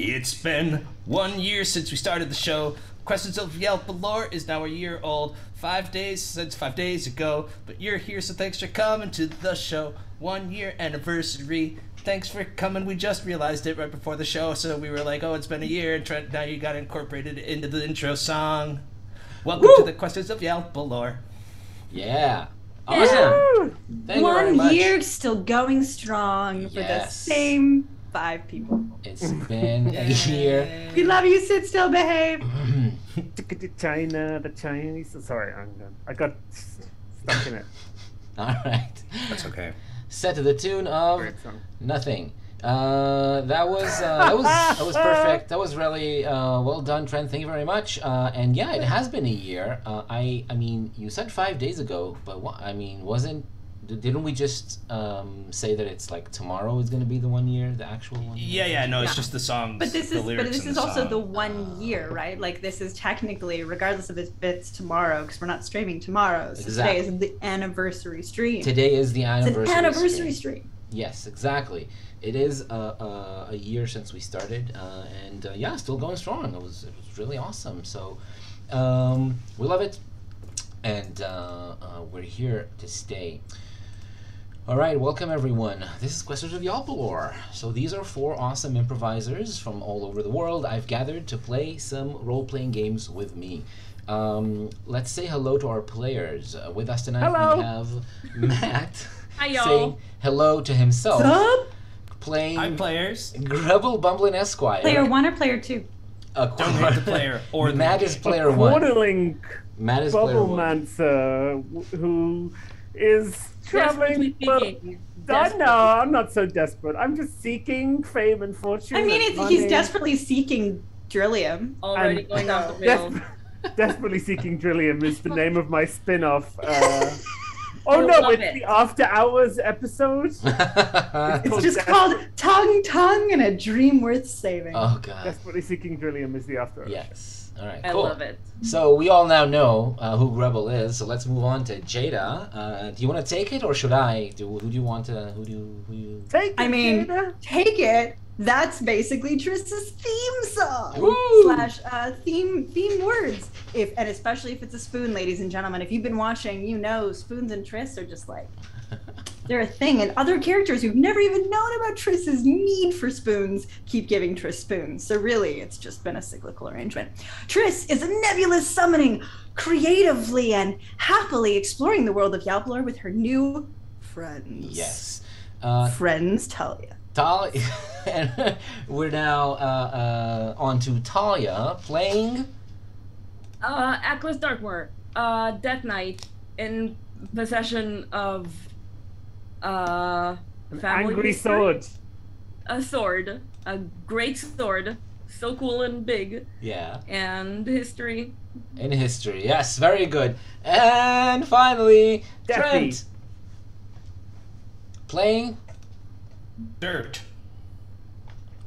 It's been 1 year since we started the show. Questions of Yalpelor is now a year old. 5 days since 5 days ago. But you're here, so thanks for coming to the show. 1 year anniversary. Thanks for coming. We just realized it right before the show, so we were like, oh, it's been a year, and Trent, now you got incorporated into the intro song. Welcome to the Questions of Yalpelor. Yeah. Awesome. Thank you very much. 1 year still going strong for the same 5 people. It's been a year. We love you, sit still, behave. China, the Chinese. Sorry, I got stuck in it. All right. That's okay. Set to the tune of Nothing. That was perfect. That was really well done, Trent. Thank you very much. And yeah, it has been a year. I mean, you said 5 days ago, but didn't we just say that it's like tomorrow is going to be the 1 year, the actual 1 year? Yeah, no, it's just the songs. But this is also song. the 1 year, right? Like this is technically, regardless of if it's tomorrow, because we're not streaming tomorrow. So Exactly. today is the anniversary stream. Today is the anniversary. It's an anniversary stream. Yes, exactly. It is a year since we started, and yeah, still going strong. It was really awesome. So we love it, and we're here to stay. All right, welcome everyone. This is Questions of Yalpelor. So these are 4 awesome improvisers from all over the world I've gathered to play some role-playing games with me. Let's say hello to our players. With us tonight we have Matt. Hi, y'all. Saying hello to himself. Sup? Playing Hi, players. Grubble Bumblin Esquire. Player 1 or player 2? Don't hate the player or the Matt is player 1. Quarterlink Matt is player 1. Bubblemancer who is traveling. Desperately No, I'm not so desperate. I'm just seeking fame and fortune. I mean, and he's money. desperately seeking Drillium. Already going off the rails. Desperately Seeking Drillium is the name of my spin-off. Oh I no, love it's it. the After Hours episode. It's just called Tongue and a Dream Worth Saving. Oh god. Desperately Seeking Drillium is the After Hours. Yes. All right. I Cool. love it. So we all now know who Grubble is. So let's move on to Jada. Do you want to take it, or should I? Who do you want to? Who do you? Take it, I mean, Jada. take it. That's basically Triss's theme song Woo! / theme words. And especially if it's a spoon, ladies and gentlemen. If you've been watching, you know spoons and Triss are just like they're a thing. And other characters who've never even known about Triss's need for spoons keep giving Triss spoons. So really, it's just been a cyclical arrangement. Triss is a nebulous summoning, creatively and happily exploring the world of Yalpelor with her new friends. Yes. Friends, Talia. Talia. And we're now on to Talia playing. Achlys Darkmoor, Death Knight, in possession of family Angry history. sword. A sword, a great sword, so cool and big, Yeah. and history. In history. Yes. Very good. And finally, Deathy. Trent playing. Durt.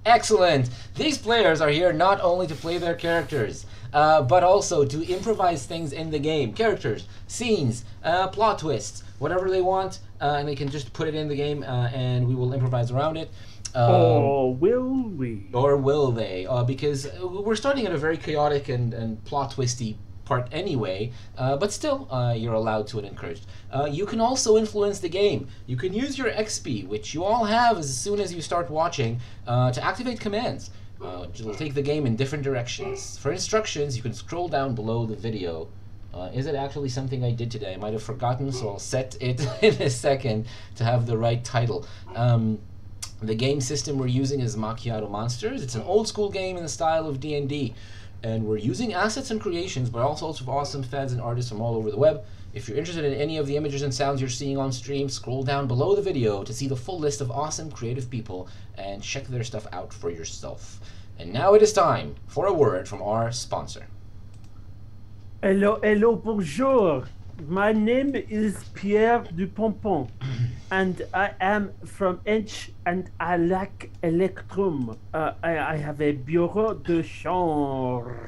Excellent! These players are here not only to play their characters, but also to improvise things in the game. Characters, scenes, plot twists, whatever they want, and they can just put it in the game and we will improvise around it. Or will we? Or will they? Because we're starting at a very chaotic and plot twisty part anyway, but still, you're allowed to and encouraged. You can also influence the game. You can use your XP, which you all have as soon as you start watching, to activate commands. Which will take the game in different directions. For instructions, you can scroll down below the video. Is it actually something I did today? I might have forgotten, so I'll set it in a second to have the right title. The game system we're using is Macchiato Monsters. It's an old school game in the style of D&D. And we're using assets and creations by all sorts of awesome fans and artists from all over the web. If you're interested in any of the images and sounds you're seeing on stream, scroll down below the video to see the full list of awesome creative people and check their stuff out for yourself. And now it is time for a word from our sponsor. Hello, bonjour. My name is Pierre Dupompon, and I am from Inch, and I like Electrum. I have a bureau de change.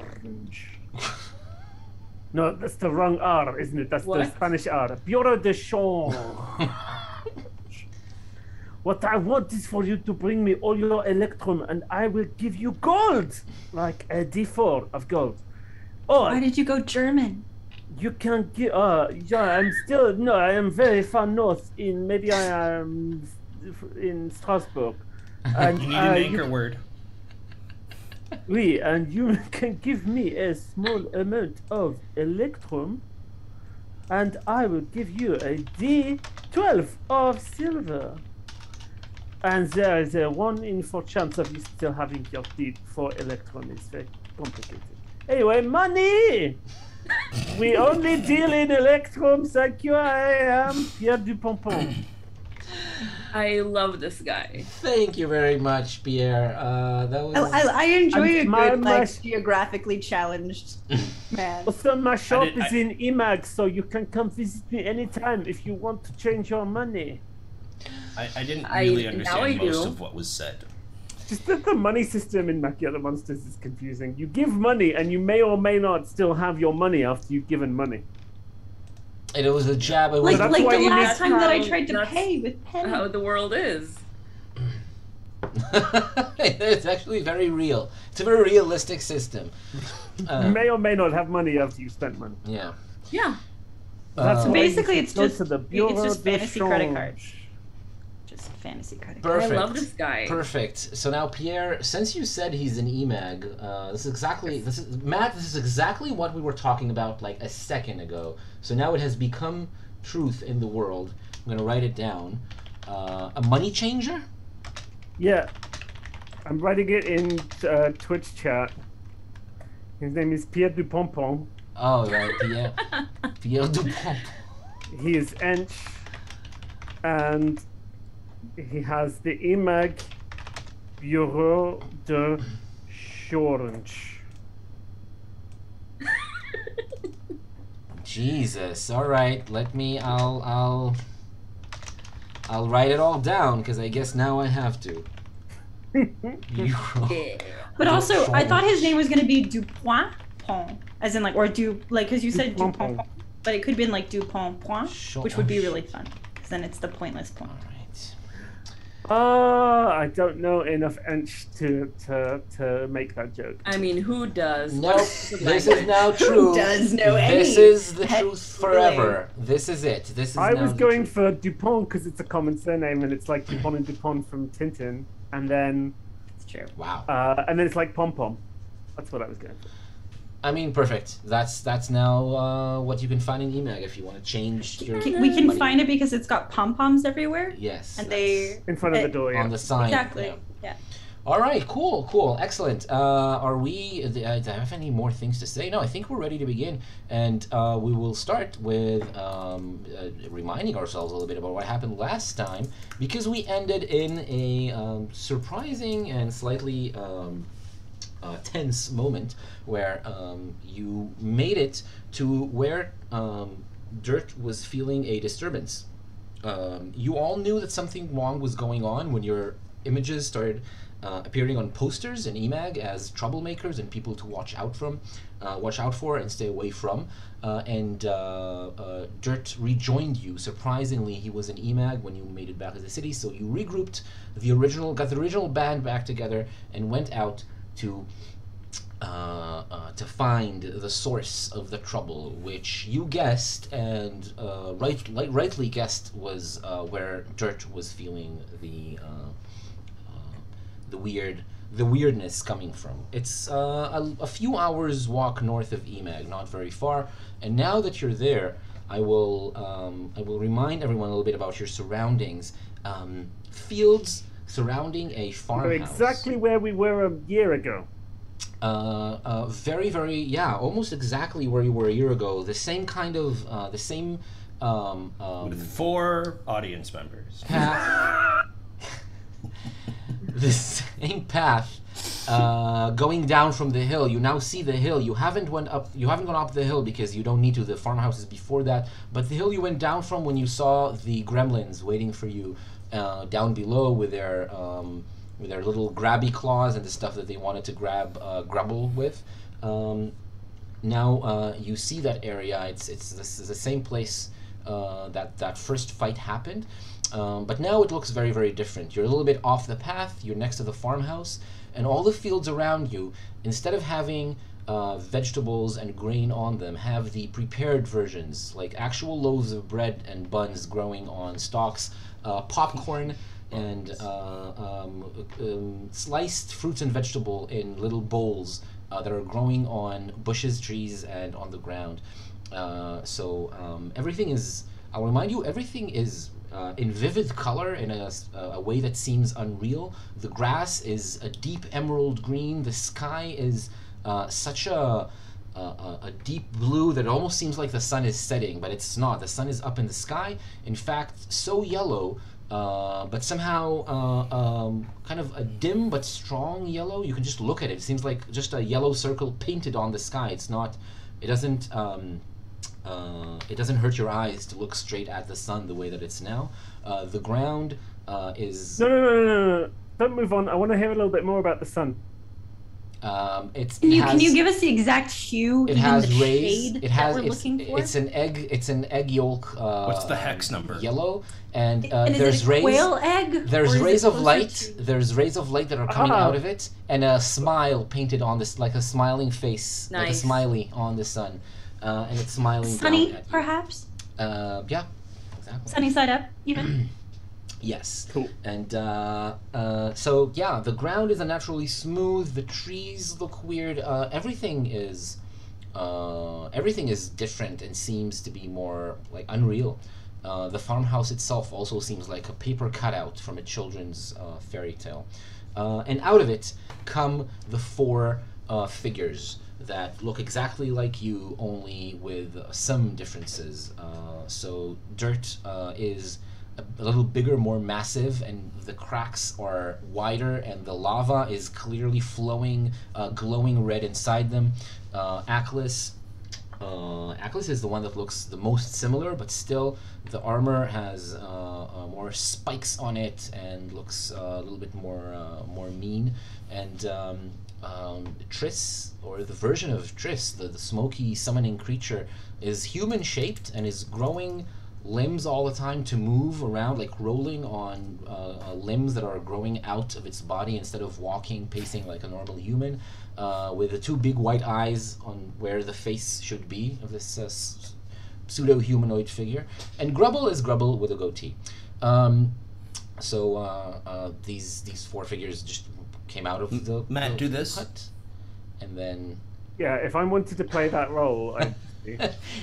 No, that's the wrong R, isn't it? That's the What? Spanish R. Bureau de change. What I want is for you to bring me all your electrum, and I will give you gold, like a D4 of gold. Oh, Why did you go German? you can get. Yeah, I'm still no. I am very far north. Maybe I am in Strasbourg. And You need an anchor word. oui, and you can give me a small amount of electrum, and I will give you a D12 of silver. And there is a 1 in 4 chance of you still having your D4 electron. It's very complicated. Anyway, money! We only deal in electrum. Thank you. I am Pierre Dupompon. I love this guy. Thank you very much, Pierre. That was. I enjoy a And good, my- like, geographically challenged man. Also, my shop did- is in IMAG, so you can come visit me anytime if you want to change your money. I didn't I- really now understand I most do. of what was said. Just that the money system in Macchia the Monsters is confusing. You give money, and you may or may not still have your money after you've given money. It was a jab. It was Like, that's like why the you last need- time that I That's tried to how- pay with pennies. How the world is. It's actually very real. It's a very realistic system. You may or may not have money after you spent money. Yeah. Yeah. That's Uh, why you Basically, should it's go just- to the it's Bureau just de fantasy credit Change. cards. Just fantasy credit. Perfect. I love this guy. Perfect. So now, Pierre, since you said he's an EMAG, this is exactly what we were talking about like a second ago. So now it has become truth in the world. I'm gonna write it down. A money changer? Yeah, I'm writing it in Twitch chat. His name is Pierre Dupompon. Oh, right, Pierre. Pierre Dupont. He is Ench, and he has the IMAG Bureau de Change. Jesus. All right. I'll write it all down because I guess now I have to. Bureau. Yeah. But also, I Change. thought his name was gonna be Dupont Pont, as in like, or because you said Dupont Dupont, Pont. but it could have been like Dupont Point, which would be really Change. fun, because then it's the pointless point. All right. I don't know enough Ench to make that joke. I mean, who does? Nope. What's the This is language? now true. does know any This is the pet truth forever. This is it. This is I now was the going truth. for Dupont because it's a common surname and it's like Dupont and Dupont from Tintin, and then It's true. Wow. it's like Pom Pom. That's what I was going for. I mean, perfect. That's now what you can find in EMAG if you want to change your. We can money. find it because it's got pom poms everywhere, Yes. and that's they In front of the door, yeah. on the sign. exactly. yeah. Yeah. All right. Cool. Excellent. Are we? Do I have any more things to say? No, I think we're ready to begin, and we will start with reminding ourselves a little bit about what happened last time, because we ended in a surprising and slightly tense moment where you made it to where Durt was feeling a disturbance. You all knew that something wrong was going on when your images started appearing on posters in EMAG as troublemakers and people to watch out for and stay away from. And Durt rejoined you. Surprisingly, he was in EMAG when you made it back to the city, so you regrouped got the original band back together and went out to find the source of the trouble, which you guessed and rightly guessed was where Durt was feeling the weirdness coming from. It's a few hours walk north of EMAG, not very far. And now that you're there, I will remind everyone a little bit about your surroundings. Fields surrounding a We're farmhouse. exactly where we were a year ago. Very, almost exactly where you were a year ago. The same kind of, With 4 audience members. path. The same path, going down from the hill. You now see the hill. You haven't gone up the hill because you don't need to. The farmhouse is before that. But the hill you went down from when you saw the gremlins waiting for you down below with their little grabby claws and the stuff that they wanted to grubble with. Now you see that area. It's the same place that first fight happened. But now it looks very, very different. You're a little bit off the path. You're next to the farmhouse, and all the fields around you, instead of having vegetables and grain on them, have the prepared versions, like actual loaves of bread and buns growing on stalks, popcorn, and sliced fruits and vegetable in little bowls that are growing on bushes, trees, and on the ground. So everything is, I'll remind you, everything is in vivid color in a way that seems unreal. The grass is a deep emerald green. The sky is such a deep blue that it almost seems like the sun is setting, but it's not. The sun is up in the sky. In fact, so yellow, but somehow kind of a dim but strong yellow. You can just look at it. It seems like just a yellow circle painted on the sky. It's not. It doesn't hurt your eyes to look straight at the sun the way that it's now. The ground is... No. Don't move on. I want to hear a little bit more about the sun. Can you give us the exact hue? It has the rays. shade It has. that we're looking for? It's an egg. It's an egg yolk. What's the hex number? Yellow, and and there's is it a rays. quail egg? There's or is rays it of closer light. to- There's rays of light that are coming out of it, and a smile painted on this, like a smiling face, like a Nice. smiley on the sun, and it's smiling Sunny, down at you. perhaps? Yeah, exactly. Sunny side up, even? Yes. Cool. And so yeah, the ground is unnaturally smooth. The trees look weird. Everything is different and seems to be more like unreal. The farmhouse itself also seems like a paper cutout from a children's fairy tale. And out of it come the four figures that look exactly like you, only with some differences. So Durt is a little bigger, more massive, and the cracks are wider, and the lava is clearly flowing, glowing red inside them. Achlys is the one that looks the most similar, but still the armor has more spikes on it and looks a little bit more mean. And Triss, or the version of Triss, the smoky summoning creature, is human shaped and is growing limbs all the time to move around, like rolling on limbs that are growing out of its body instead of walking, pacing like a normal human, with the two big white eyes on where the face should be of this pseudo-humanoid figure. And Grubble is Grubble with a goatee. So these four figures just came out of the Matt, the do this. hut, and then Yeah, if I wanted to play that role,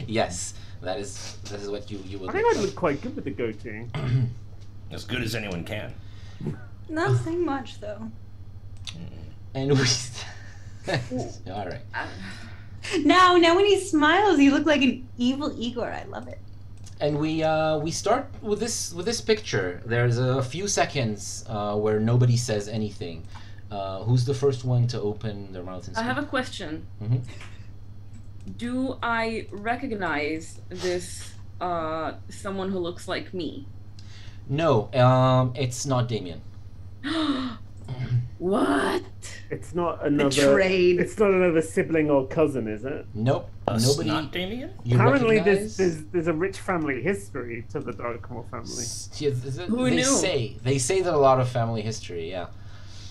yes, that is what you would. I think I'd look quite good with the goatee. As good as anyone can. Not saying much, though. And we. All right. Now when he smiles, you look like an evil Igor. I love it. And we start with this picture. There's a few seconds where nobody says anything. Who's the first one to open their mouth and I speak? have a question. Mhm. Do I recognize this someone who looks like me? No, it's not Damien. What? It's not another. Betrayed. It's not another sibling or cousin, is it? Nope. Us Nobody. not Damien? You Apparently, recognize? there's a rich family history to the Darkmoor family, Yeah, Who they knew? They say that a lot of family history. Yeah.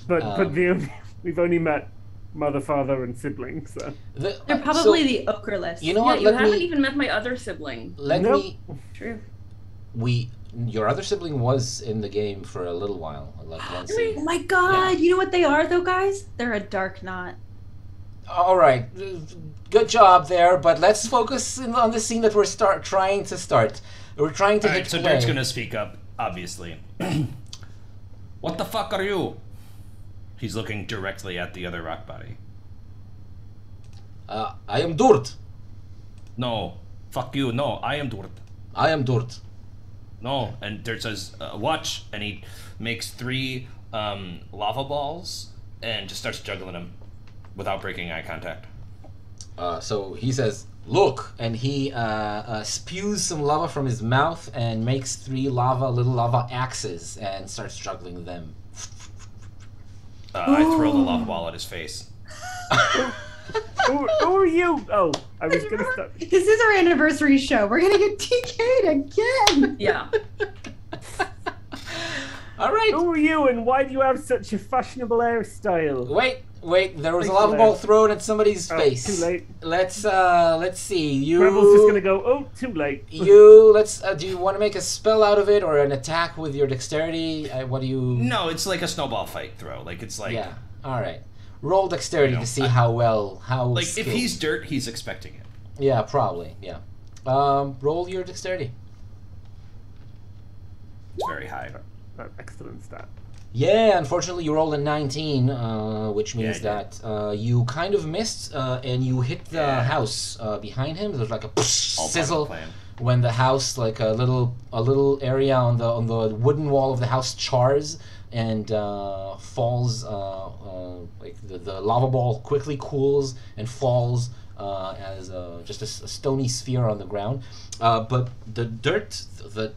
but Um, we've only met mother, father, and siblings. So. They're So, probably the ochre list. you know Yeah, what? you Let haven't me. even met my other sibling. Let Nope. me. True. Your other sibling was in the game for a little while, like one scene. Oh my god, you know what they are, though, guys? They're a dark knot. All right, good job there. But let's focus on the scene that we're trying to start. We're trying to hit Alright, so play. Dirt's gonna speak up, obviously. What the fuck are you? He's looking directly at the other rock body. I am Durt. No, fuck you. No, I am Durt. I am Durt. No, and Dirt says, watch, and he makes 3 lava balls and just starts juggling them without breaking eye contact. So he says, "Look," and he spews some lava from his mouth and makes 3 little lava axes and starts juggling them. I throw the lava ball at his face. Who are you? Oh, I was gonna start. This is our anniversary show. We're gonna get TK'd again. Yeah. All right. Who are you, and why do you have such a fashionable hairstyle? Wait. There was a Thanks lava for ball that. thrown at somebody's Oh, face. too late. Let's see. You. Rebel's just gonna go. Oh, too late. Do you want to make a spell out of it or an attack with your dexterity? What do you? No, it's like a snowball fight throw. Like it's like Yeah. All right. Roll dexterity You know, to see how like skilled. if he's Dirt, he's expecting it. Yeah, probably. Yeah. Roll your dexterity. It's very high. Excellent stat. Yeah, unfortunately you rolled a 19, which means Yeah, that you kind of missed, and you hit the Yeah. house behind him. There's like a All part of the sizzle plan. when the house, like a little area on the wooden wall of the house chars and falls. Like the lava ball quickly cools and falls as just a stony sphere on the ground. But the Dirt, the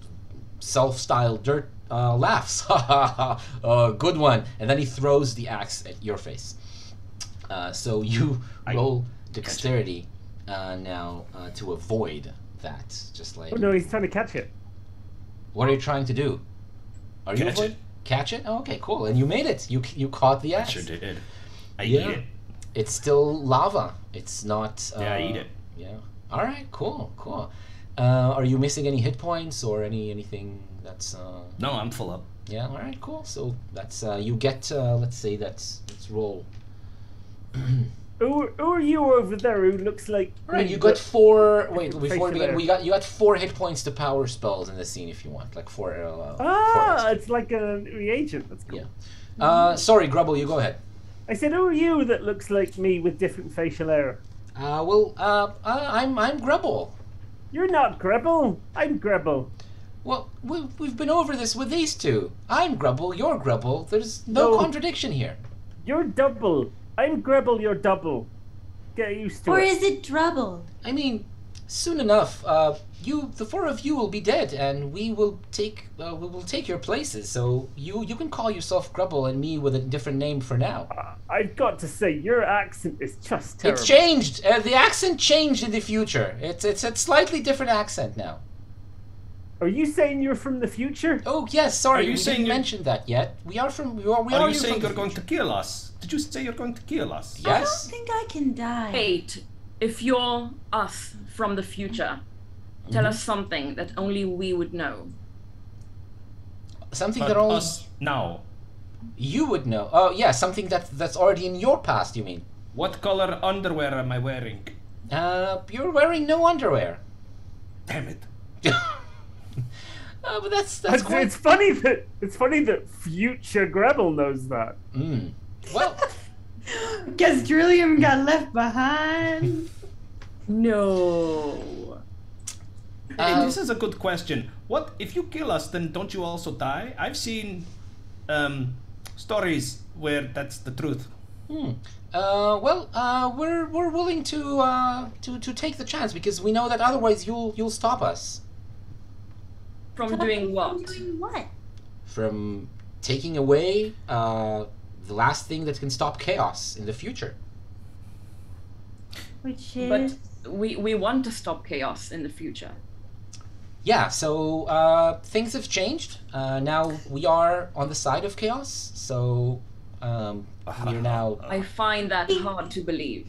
self-styled Dirt, laughs. Ha ha ha! Good one. And then he throws the axe at your face. So you roll dexterity now to avoid that. Just like. Oh no, he's trying to catch it. What are you trying to do? Are you Catch it. Catch it? Oh, okay, cool. And you made it. You caught the I axe. sure did. I Yeah. eat it. It's still lava. It's not. Yeah, I eat it. Yeah. All right. Cool. Are you missing any hit points or anything that's? No, I'm full up. Yeah. All right. Cool. So that's you get. Let's say let's roll. Who are you over there who looks like... All right. me, You got but- 4. Wait. Before we Facial begin, hair. you got 4 hit points to power spells in the scene if you want, like 4. 4 Ah, extra. it's like a reagent. That's cool. Yeah. Sorry, Grubble. You go ahead. I said, who are you that looks like me with different facial hair? I'm Grubble. You're not Gribble. I'm Gribble. Well, we've been over this with these two. I'm Grubble, you're Grubble. There's no No. contradiction here. You're double. I'm Gribble, you're double. Get used to Or it. is it trouble? I mean, soon enough, the 4 of you will be dead, and we will take your places. So you can call yourself Grubble and me with a different name for now. I've got to say, your accent is just terrible. It's changed. The accent changed in the future. It's a slightly different accent now. Are you saying you're from the future? Oh yes, sorry, Are you we saying didn't you're- mention that yet. We are from. We Are are you saying from you're the going to future. kill us? Did you say you're going to kill us? I don't Yes. think I can die. Wait, if you're us from the future, tell us something that only we would know. Something But that only us now. you would know. Oh yeah, something that's already in your past. You mean? What color underwear am I wearing? You're wearing no underwear. Damn it. But that's quite. It's funny that future Gribble knows that. Well, Guess Trillium got left behind. No. Hey, this is a good question. What if you kill us? Then don't you also die? I've seen stories where that's the truth. we're willing to take the chance because we know that otherwise you'll stop us From doing what? Doing what? from taking away the last thing that can stop chaos in the future. Which But is... we want to stop chaos in the future. Yeah, so things have changed. Now we are on the side of chaos. So we're now. I find that hard to believe.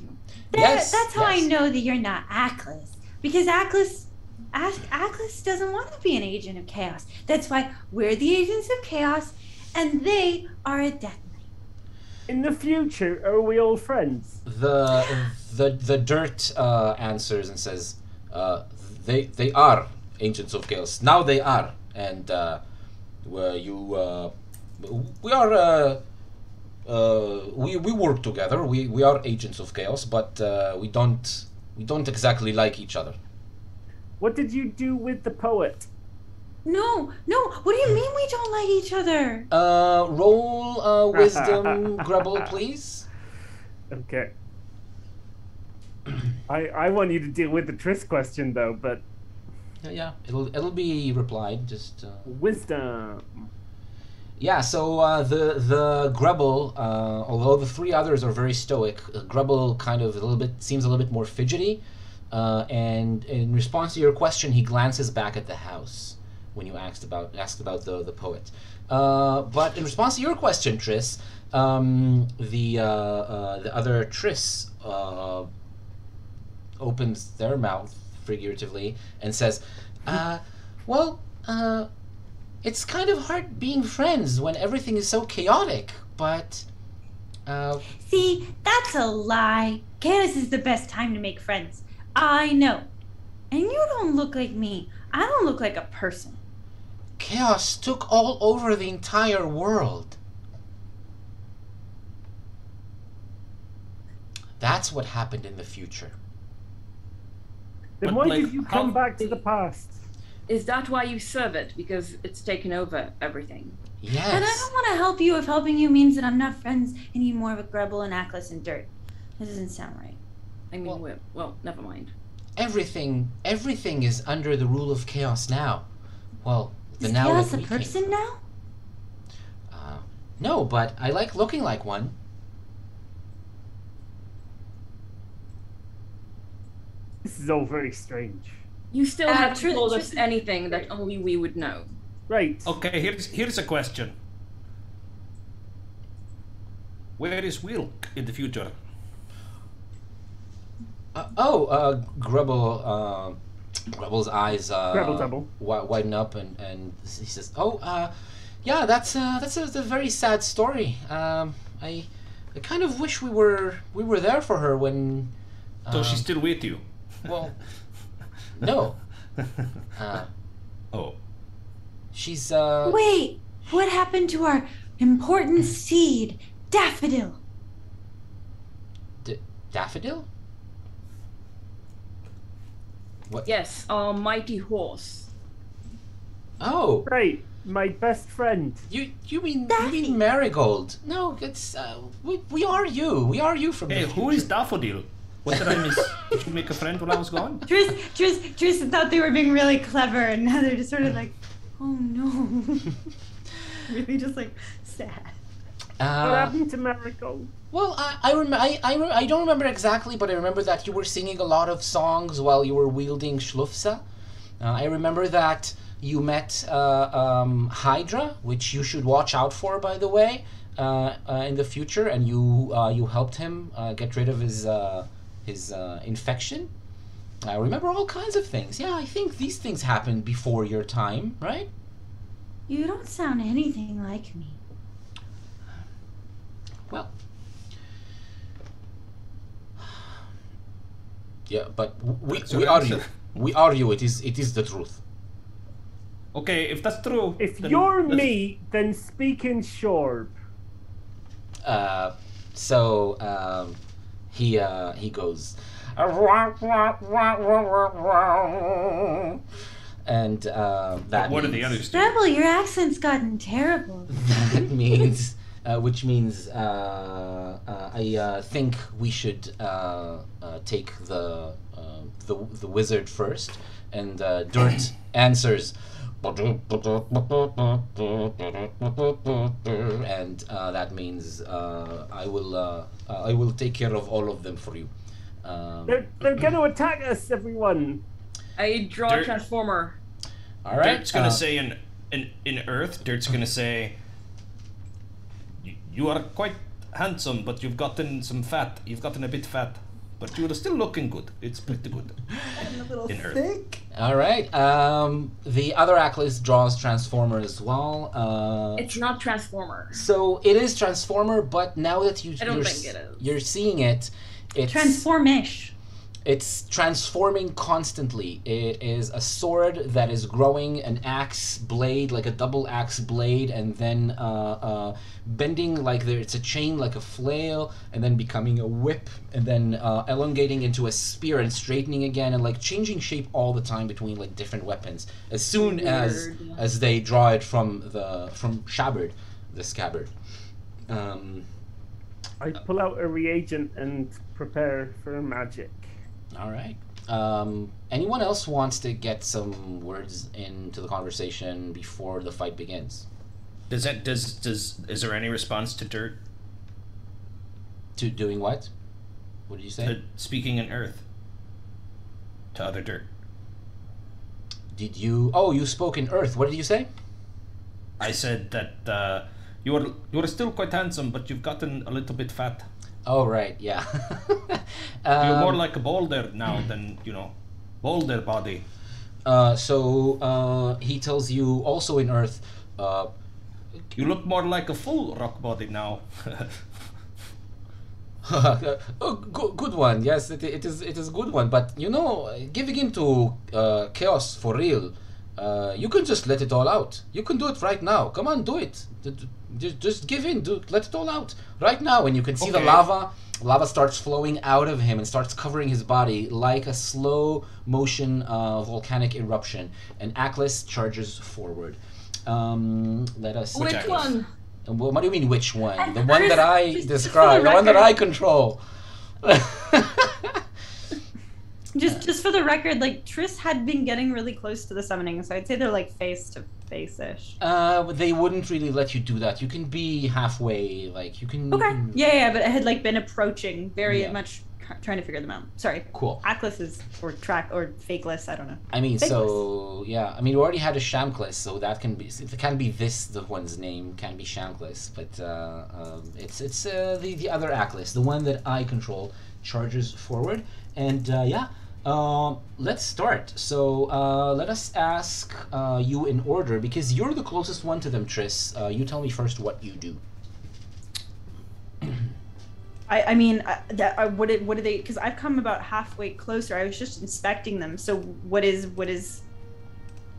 Yes, That's how I yes. know that you're not Achlys. Because Achlys doesn't want to be an agent of chaos. That's why we're the agents of chaos, and they are a death knight. In the future, are we all friends? The Dirt answers and says, they are agents of chaos. Now they are, and we are. We work together. We are agents of chaos, but we don't exactly like each other. What did you do with the poet? No. What do you mean we don't like each other? Roll wisdom, Grubble, please. Okay. I want you to deal with the Triss question though, but Yeah, it'll be replied. Just wisdom. yeah. So the Grubble, although the 3 others are very stoic, Grubble kind of seems a little bit more fidgety. and in response to your question, he glances back at the house when you asked about the poet. But in response to your question, Triss, the other Triss opens their mouth figuratively and says, well, it's kind of hard being friends when everything is so chaotic, but... See, that's a lie. Chaos is the best time to make friends. I know. And you don't look like me. I don't look like a person. Chaos took all over the entire world. That's what happened in the future. Then But, why like, did you come back to the past? Is that why you serve it? Because it's taken over everything. Yes. And I don't want to help you if helping you means that I'm not friends anymore with Grubble and Achlys and Durt. That doesn't sound right. I mean, well, never mind. Everything is under the rule of chaos now. Well, the Is now Chaos that a we came. person now? No, but I like looking like one. This is all very strange. You still haven't Tris- told us Tris- anything that only we would know. Right. Okay, here's a question. Where is Wilk in the future? Grubble's eyes Grubble double. widen up and he says, yeah, that's a very sad story. I kind of wish we were there for her when. So she's still with you? Well, no. Oh. She's Wait, what happened to our important seed, Daffodil? Daffodil? What? Yes, our mighty horse. Oh, Right. My best friend. you mean Daffy. Marigold? No, it's we are you. We are you from Hey, the who is Daffodil? What did I miss? Did you make a friend while I was gone? Tris thought they were being really clever, and now they're just sort of like, oh no. Really just like sad. What happened to Marigold? Well, I don't remember exactly, but I remember that you were singing a lot of songs while you were wielding Schlufsa. I remember that you met Hydra, which you should watch out for, by the way, in the future, and you helped him get rid of his infection. I remember all kinds of things. Yeah, I think these things happened before your time, right? You don't sound anything like me. Well, yeah, but we are you. We are you. It is the truth. Okay, if that's true. If then you're let's- me, then speak in Shorb. He goes, and that What are means, the others do? Rebel, your accent's gotten terrible. that means, which means I think we should take the wizard first, and Durt answers. And that means I will take care of all of them for you. They're going to attack us, everyone. I draw Dirt. a transformer. All right. Dirt's gonna say in Earth. Dirt's gonna say, "You are quite handsome, but you've gotten some fat. You've gotten a bit fat, but you're still looking good. It's pretty good." And a little In Earth. thick. All right. The other Achlys draws Transformer as well. It's not transformer. So it is Transformer, but now that I don't think it is. you're seeing it, it's Transformish. It's transforming constantly. It is a sword that is growing an axe blade, like a double axe blade, and then bending like it's a chain, like a flail, and then becoming a whip, and then elongating into a spear and straightening again, and like changing shape all the time between like different weapons. As soon Weird. as they draw it from Scabbard, the scabbard. I pull out a reagent and prepare for magic. All right. Anyone else wants to get some words into the conversation before the fight begins? Is there any response to Dirt To doing what? What did you say? speaking in Earth? to other Durt. Did you? Oh, you spoke in Earth. What did you say? I said that you are still quite handsome, but you've gotten a little bit fat. Oh, right. Yeah. You're more like a boulder now than boulder body. So he tells you also in Earth. You look more like a full rock body now. Oh, good one. Yes, it is a good one. But giving into chaos for real, you can just let it all out. You can do it right now. Come on, do it. Just give in. Let it all out right now. And you can see the lava. Lava starts flowing out of him and starts covering his body like a slow motion volcanic eruption. And Achlys charges forward. Let us. Which one? What do you mean, which one? The one that I describe, the one that I control. Just for the record, like Triss had been getting really close to the summoning, so I'd say they're like face to face-ish. They wouldn't really let you do that. You can be halfway, like you can. Okay. Yeah, but I had like been approaching very much, trying to figure them out. Sorry. Cool. Achlys is or fakeless. I don't know. I mean, fakeless. so yeah. I mean, we already had a Shamkless, so that can be. It can be the one's name can be Shamkless, but it's the other Achlys, the one that I control, charges forward, and let's start. So let us ask you in order because you're the closest one to them, Triss. You tell me first what you do. I mean, what do they? Because I've come about halfway closer. I was just inspecting them. So what is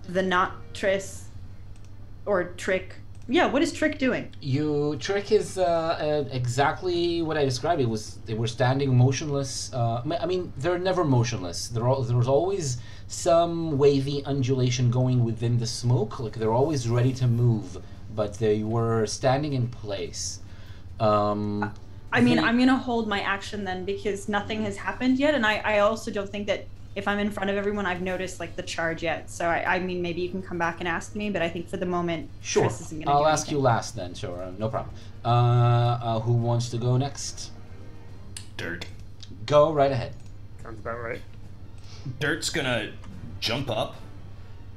the not Triss or Trick? Yeah, what is Trick doing? Trick is exactly what I described. They were standing motionless. I mean, they're never motionless. There was always some wavy undulation going within the smoke. Like they're always ready to move, but they were standing in place. I mean, I'm gonna hold my action then because nothing has happened yet, and I also don't think that if I'm in front of everyone, I've noticed like the charge yet. So I mean, maybe you can come back and ask me, but I think for the moment, sure. Triss isn't gonna I'll ask you last then. Sure, no problem. Who wants to go next? Durt. Go right ahead. Sounds about right. Dirt's gonna jump up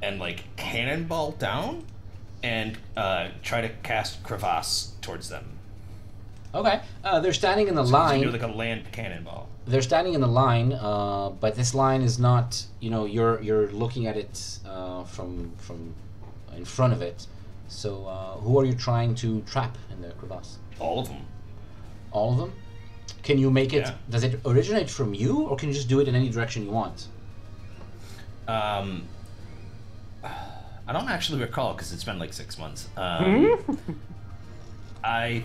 and like cannonball down and try to cast crevasse towards them. Okay, they're standing in the So line. do like a land cannonball. They're standing in the line, but this line is not. You're looking at it from in front of it. So who are you trying to trap in the crevasse? All of them. All of them. Can you make it? Yeah. Does it originate from you, or can you just do it in any direction you want? I don't actually recall because it's been like 6 months. I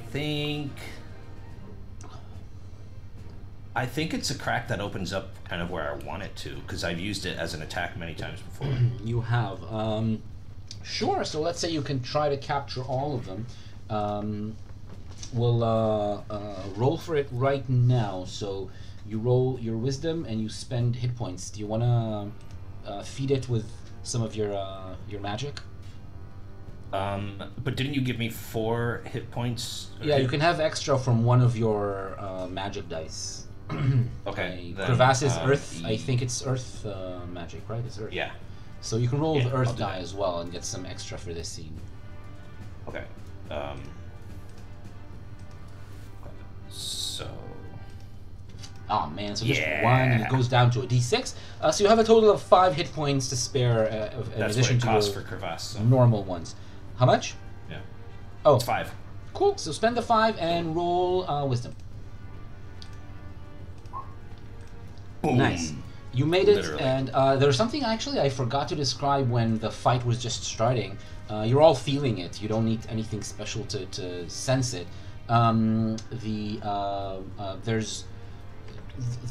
think it's a crack that opens up kind of where I want it to because I've used it as an attack many times before. You have. Sure. So let's say you can try to capture all of them. We'll roll for it right now. So you roll your wisdom and you spend hit points. Do you want to feed it with some of your magic? But didn't you give me 4 hit points? Yeah, you can have extra from one of your magic dice. Okay. Then, Crevasse is earth. I think it's earth magic, right? It's earth. Yeah. So you can roll the I'll earth do die that. as well and get some extra for this scene. Okay. So. Oh man, so just Yeah. one and it goes down to a d6. So you have a total of 5 hit points to spare in That's what addition it to costs your for crevasse. So. normal ones. How much? Yeah. Oh, It's 5. cool. So spend the 5 and roll wisdom. Boom. Nice. You made it, Literally. and there's something actually I forgot to describe when the fight was just starting. You're all feeling it. You don't need anything special to sense it. There's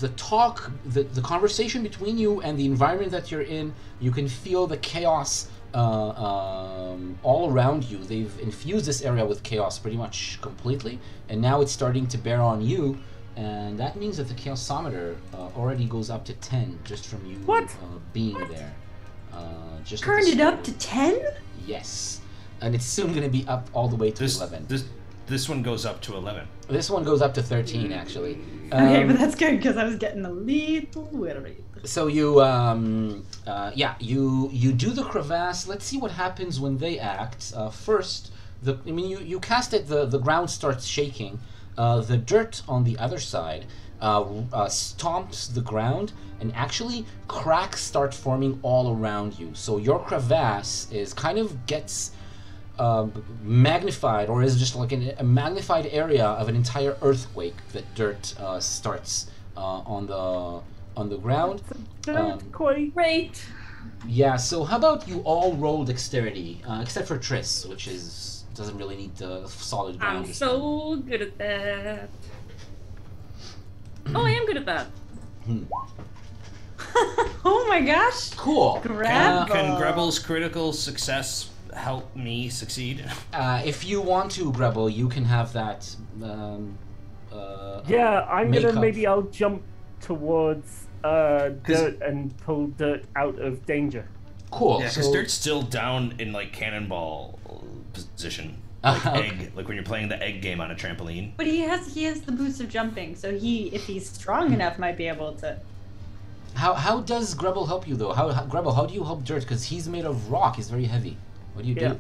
the talk, the conversation between you and the environment that you're in. You can feel the chaos all around you. They've infused this area with chaos pretty much completely, and now it's starting to bear on you. And that means that the chaosometer already goes up to 10 just from you being there. Turned it up to 10? Yes, and it's soon going to be up all the way to 11. This one goes up to 11. This one goes up to 13, actually. Okay, but that's good because I was getting a little worried. So you, you do the crevasse. Let's see what happens when they act. First, you cast it. The ground starts shaking. The dirt on the other side stomps the ground, and actually cracks start forming all around you. So your crevasse is kind of gets magnified, or is just like a magnified area of an entire earthquake that dirt starts on the ground. Great. Yeah. So how about you all roll dexterity, except for Triss, which doesn't really need the solid ground. I'm so good at that. Oh, I am good at that. Oh my gosh! Cool. Grab. Can Grebble's critical success help me succeed? If you want to, Grebble, you can have that. Yeah, I'm make gonna up. maybe I'll jump towards Dirt and pull Dirt out of danger. Cool. Yeah, because so, Dirt's still down in like cannonball position, like Okay. egg, like when you're playing the egg game on a trampoline. But he has the boost of jumping, so if he's strong enough, might be able to. How does Grebble help you though? Grebble, how do you help Dirt? Because he's made of rock. He's very heavy. What do you Yeah. do?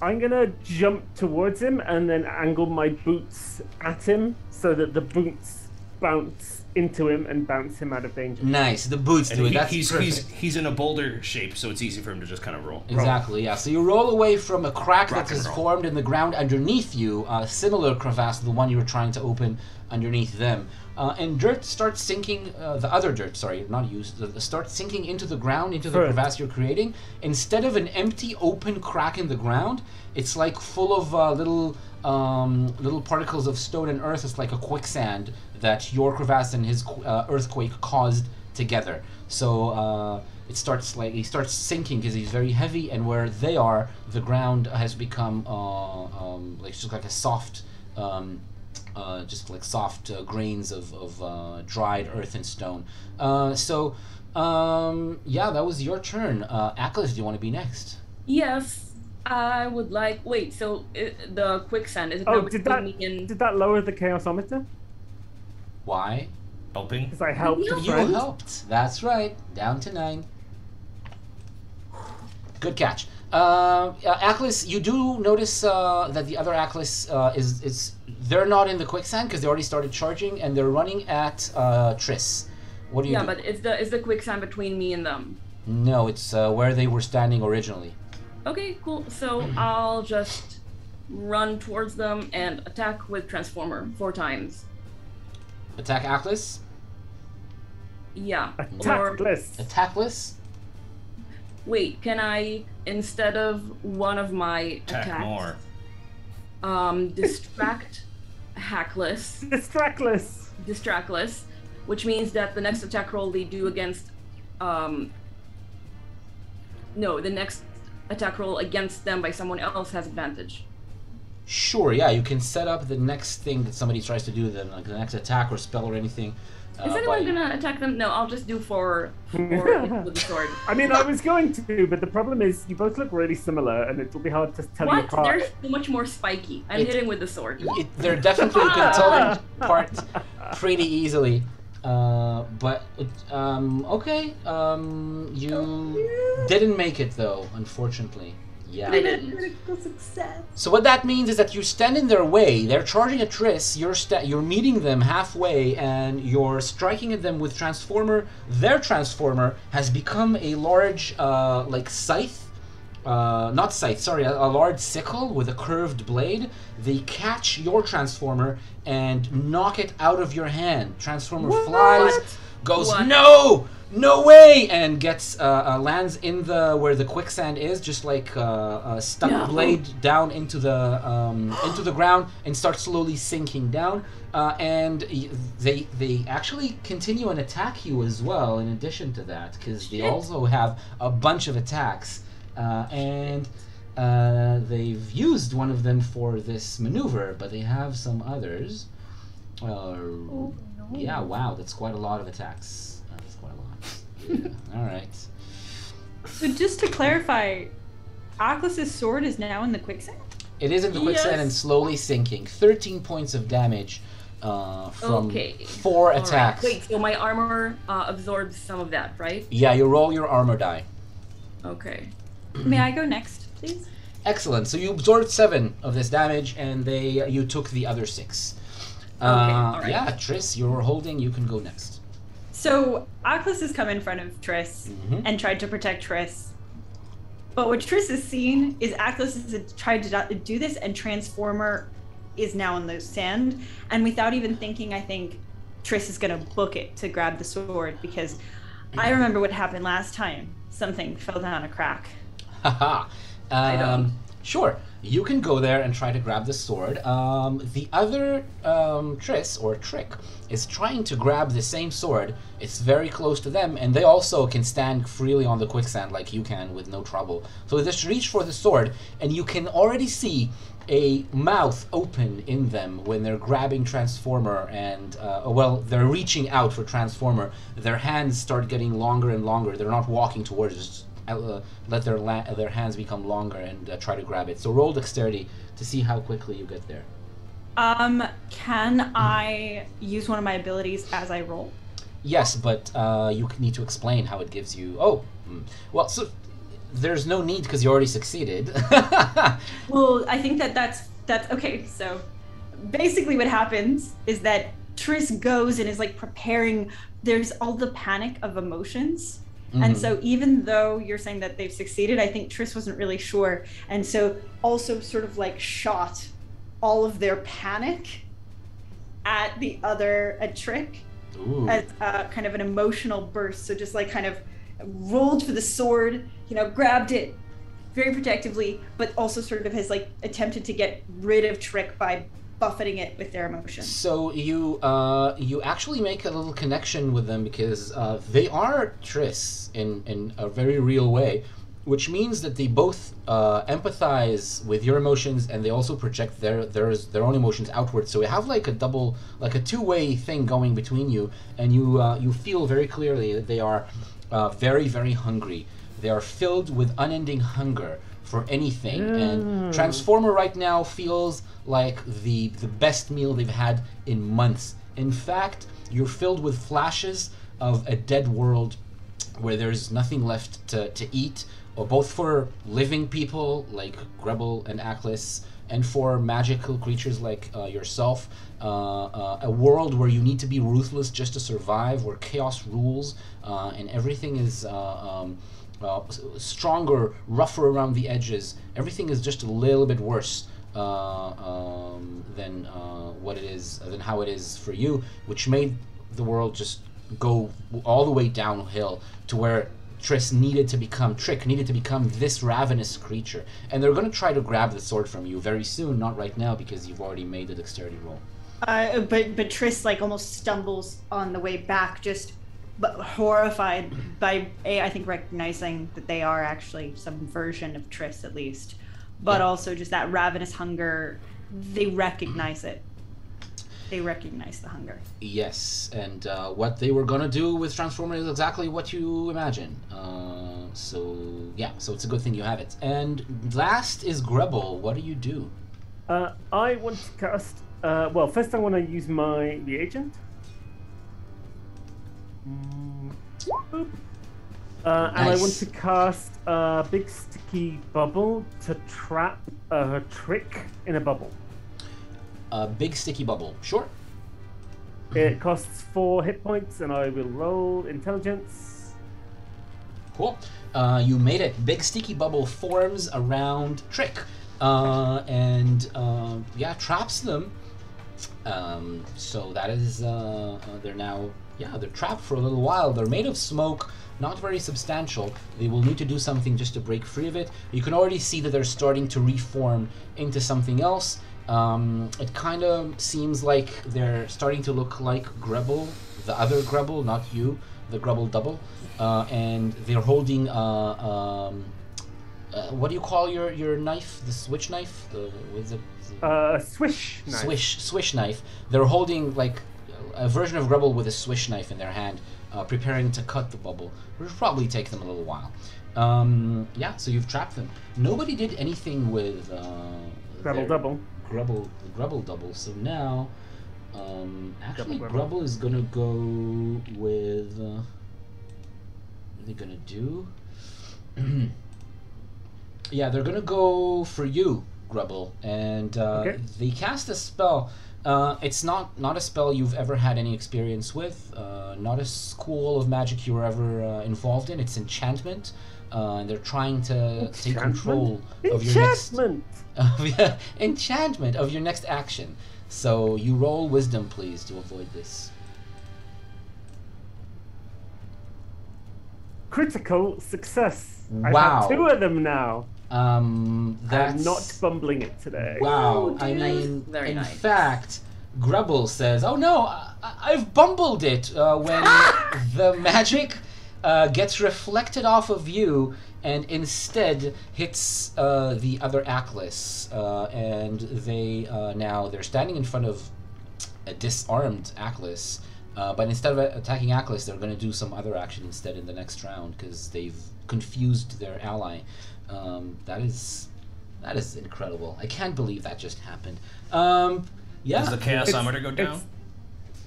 I'm gonna jump towards him and then angle my boots at him so that the boots bounce into him and bounce him out of danger. Nice. The boots do it. That's perfect. he's in a boulder shape, so it's easy for him to just kind of roll. Exactly, yeah. So you roll away from a crack Rock that and is roll. formed in the ground underneath you, a similar crevasse to the one you were trying to open underneath them. And dirt starts sinking, the other dirt, sorry, not you, starts sinking into the ground, into the Sure. crevasse you're creating. Instead of an empty, open crack in the ground, it's like full of little particles of stone and earth. It's like a quicksand that your crevasse and his earthquake caused together. So it starts sinking because he's very heavy, and where they are, the ground has become just like a soft, grains of dried earth and stone. Yeah, that was your turn. Achlys, do you want to be next? Yes, I would like. Wait, so the quicksand is it now Oh, did between me and? that lower the chaosometer? Why? Helping. Because I helped a You friend. helped. That's right. Down to 9. Good catch. Achlys, you do notice that the other Achlys they're not in the quicksand because they already started charging, and they're running at Triss. What do you Yeah, do? but is the quicksand between me and them? No, it's where they were standing originally. Okay, cool. So I'll just run towards them and attack with Transformer 4 times. Attack Achlys. Yeah. Attackless. Attackless. Wait, can I, instead of one of my Attack attacks, more. distract Hackless, Distractless. which means that the next attack roll they do against, the next attack roll against them by someone else has advantage. Sure, yeah, you can set up the next thing that somebody tries to do, then like the next attack or spell or anything. Is anyone gonna attack them? No, I'll just do four with the sword. I mean, I was going to, but the problem is you both look really similar, and it will be hard to tell you What? apart. They're so much more spiky. I'm hitting with the sword. They're definitely, you can tell them apart pretty easily. Okay. You didn't make it though, unfortunately. Yeah. I didn't. Critical success. So what that means is that you stand in their way. They're charging at Triss. You're meeting them halfway, and you're striking at them with Transformer. Their Transformer has become a large, scythe. Not scythe, sorry, a large sickle with a curved blade. They catch your Transformer and knock it out of your hand. Transformer flies, goes, What? No way, and gets lands in where the quicksand is, just like a stuck blade down into the ground, and starts slowly sinking down. And they actually continue and attack you as well. In addition to that, because they also have a bunch of attacks, and they've used one of them for this maneuver, but they have some others. Yeah, wow, that's quite a lot of attacks. That's quite a lot. Yeah. All right. So just to clarify, Achlys' sword is now in the quicksand? It is in the quicksand and slowly sinking. 13 points of damage from 4 attacks. Right. Wait, so my armor absorbs some of that, right? Yeah, you roll your armor die. Okay. May I go next, please? Excellent. So you absorbed 7 of this damage, and you took the other 6. All right. Yeah, Triss, you're holding. You can go next. So Achlys has come in front of Triss and tried to protect Triss. But what Triss has seen is Achlys has tried to do this, and Transformer is now in the sand. And without even thinking, I think Triss is going to book it to grab the sword, because I remember what happened last time. Something fell down a crack. Haha. Sure, you can go there and try to grab the sword. The other Triss, or Trick, is trying to grab the same sword. It's very close to them, and they also can stand freely on the quicksand like you can with no trouble. So they just reach for the sword, and you can already see a mouth open in them when they're grabbing Transformer, and they're reaching out for Transformer. Their hands start getting longer and longer. They're not walking towards it. Let their hands become longer and try to grab it. So roll dexterity to see how quickly you get there. Can I use one of my abilities as I roll? Yes, but you need to explain how it gives you... Well, so there's no need because you already succeeded. Well, I think that's okay. So basically what happens is that Triss goes and is like preparing. There's all the panic of emotions. And so even though you're saying that they've succeeded, I think Triss wasn't really sure. And so also sort of like shot all of their panic at the other Trick as kind of an emotional burst. So just like kind of rolled for the sword, grabbed it very protectively, but also sort of has like attempted to get rid of Trick by buffeting it with their emotions. So you actually make a little connection with them because they are Triss in a very real way, which means that they both empathize with your emotions, and they also project their own emotions outward. So we have like a two-way thing going between you, and you feel very clearly that they are very, very hungry. They are filled with unending hunger for anything, and Transformer right now feels like the best meal they've had in months. In fact, you're filled with flashes of a dead world where there's nothing left to eat, or both for living people like Grebel and Achlys, and for magical creatures like yourself. A world where you need to be ruthless just to survive, where chaos rules, and everything is stronger, rougher around the edges. Everything is just a little bit worse than how it is for you, which made the world just go all the way downhill to where Trick needed to become this ravenous creature. And they're going to try to grab the sword from you very soon, not right now because you've already made the dexterity roll. But Triss like almost stumbles on the way back, but horrified by I think recognizing that they are actually some version of Triss at least, but also just that ravenous hunger. They recognize it. They recognize the hunger. Yes, and what they were gonna do with Transformer is exactly what you imagine. So it's a good thing you have it. And last is Grebel. What do you do? I want to cast. First I want to use my reagent. And I want to cast a big sticky bubble to trap a Trick in a bubble. A big sticky bubble, sure. It costs 4 hit points, and I will roll intelligence. Cool. You made it. Big sticky bubble forms around Trick, traps them. So that is they're trapped for a little while. They're made of smoke, not very substantial. They will need to do something just to break free of it. You can already see that they're starting to reform into something else. It kind of seems like they're starting to look like Grebel, the other Grebel, not you, the Grebel double. And they're holding what do you call your knife? The switch knife? Swish knife. Swish knife. They're holding like a version of Grebel with a swish knife in their hand, preparing to cut the bubble, which will probably take them a little while. So you've trapped them. Nobody did anything with Grubble double. Grubble double. So now, actually, Grubble. Grubble is gonna go with. What are they gonna do? Yeah, they're gonna go for you, Grubble, and they cast a spell. It's not a spell you've ever had any experience with. Not a school of magic you were ever involved in. It's enchantment. And they're trying to take control of your next enchantment of your next action. So you roll wisdom, please, to avoid this. Critical success. Wow. I have 2 of them now. That's I'm not bumbling it today. Wow. Ooh, I nice. mean, Very in nice. fact, Grubble says, "Oh no, I've bumbled it." When the magic gets reflected off of you and instead hits the other Achlys, and they're standing in front of a disarmed Achlys, but instead of attacking Achlys, they're going to do some other action instead in the next round because they've confused their ally. That is incredible. I can't believe that just happened. Yeah. Does the chaosometer go down?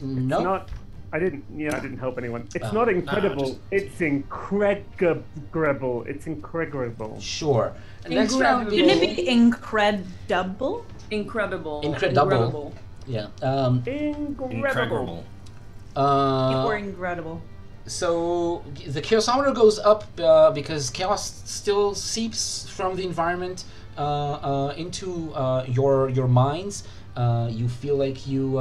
No. Not. I didn't help anyone. It's not incredible. It's incredible. It's incredible. Sure. Next round. Shouldn't it be incredible? Incredible. Yeah. Incredible. Or incredible. So the chaosometer goes up because chaos still seeps from the environment into your minds. You feel like you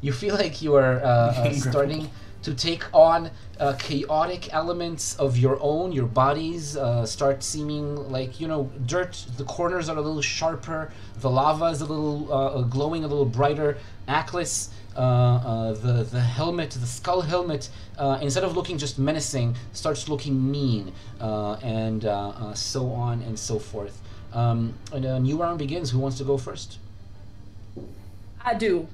you feel like you are starting to take on chaotic elements of your own. Your bodies start seeming like, dirt. The corners are a little sharper. The lava is a little glowing, a little brighter. Achlys, the helmet, the skull helmet, instead of looking just menacing, starts looking mean, and so on and so forth. And a new round begins. Who wants to go first? I do.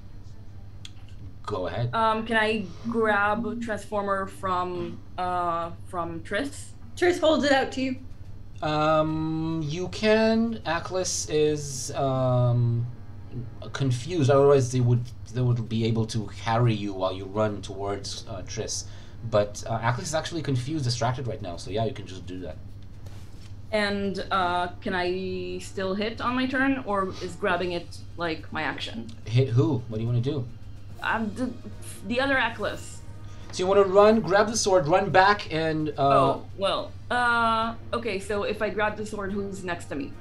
Go ahead. Can I grab Transformer from Triss? Triss holds it out to you. You can. Achlys is confused. Otherwise, they would be able to carry you while you run towards Triss. But Achlys is actually confused, distracted right now. So yeah, you can just do that. And can I still hit on my turn, or is grabbing it like my action? Hit who? What do you want to do? The other Achlys. So you want to run, grab the sword, run back, and okay. So if I grab the sword, who's next to me?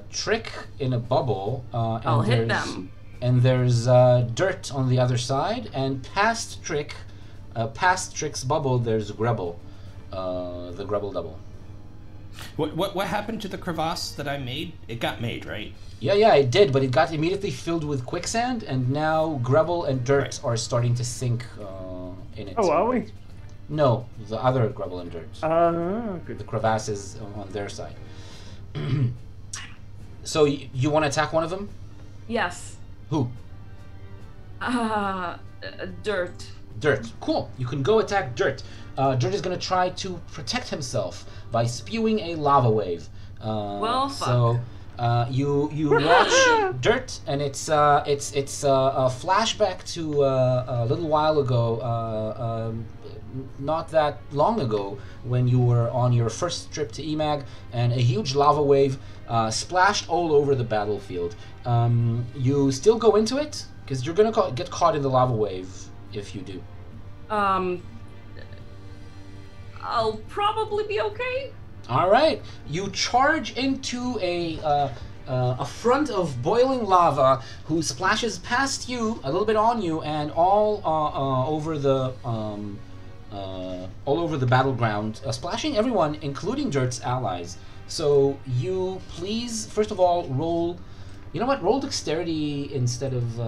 Trick in a bubble. And I'll hit them. And there's Durt on the other side, and past Trick's bubble, there's Grubble, the Grubble double. What happened to the crevasse that I made? It got made, right? Yeah, it did, but it got immediately filled with quicksand, and now Grubble and Durt are starting to sink in it. Oh, are we? No, the other Grubble and Durt. Good. The crevasse is on their side. So you want to attack one of them? Yes. Who? Durt. Durt. Cool. You can go attack Durt. Durt is going to try to protect himself by spewing a lava wave. Well, fuck. So you watch Durt, and it's a flashback to a little while ago, not that long ago, when you were on your first trip to EMAG, and a huge lava wave splashed all over the battlefield. You still go into it because you're gonna get caught in the lava wave if you do. I'll probably be okay. All right, you charge into a front of boiling lava, who splashes past you, a little bit on you, and all over the battleground, splashing everyone, including Dirt's allies. So you please, first of all, roll. You know what? Roll dexterity instead of.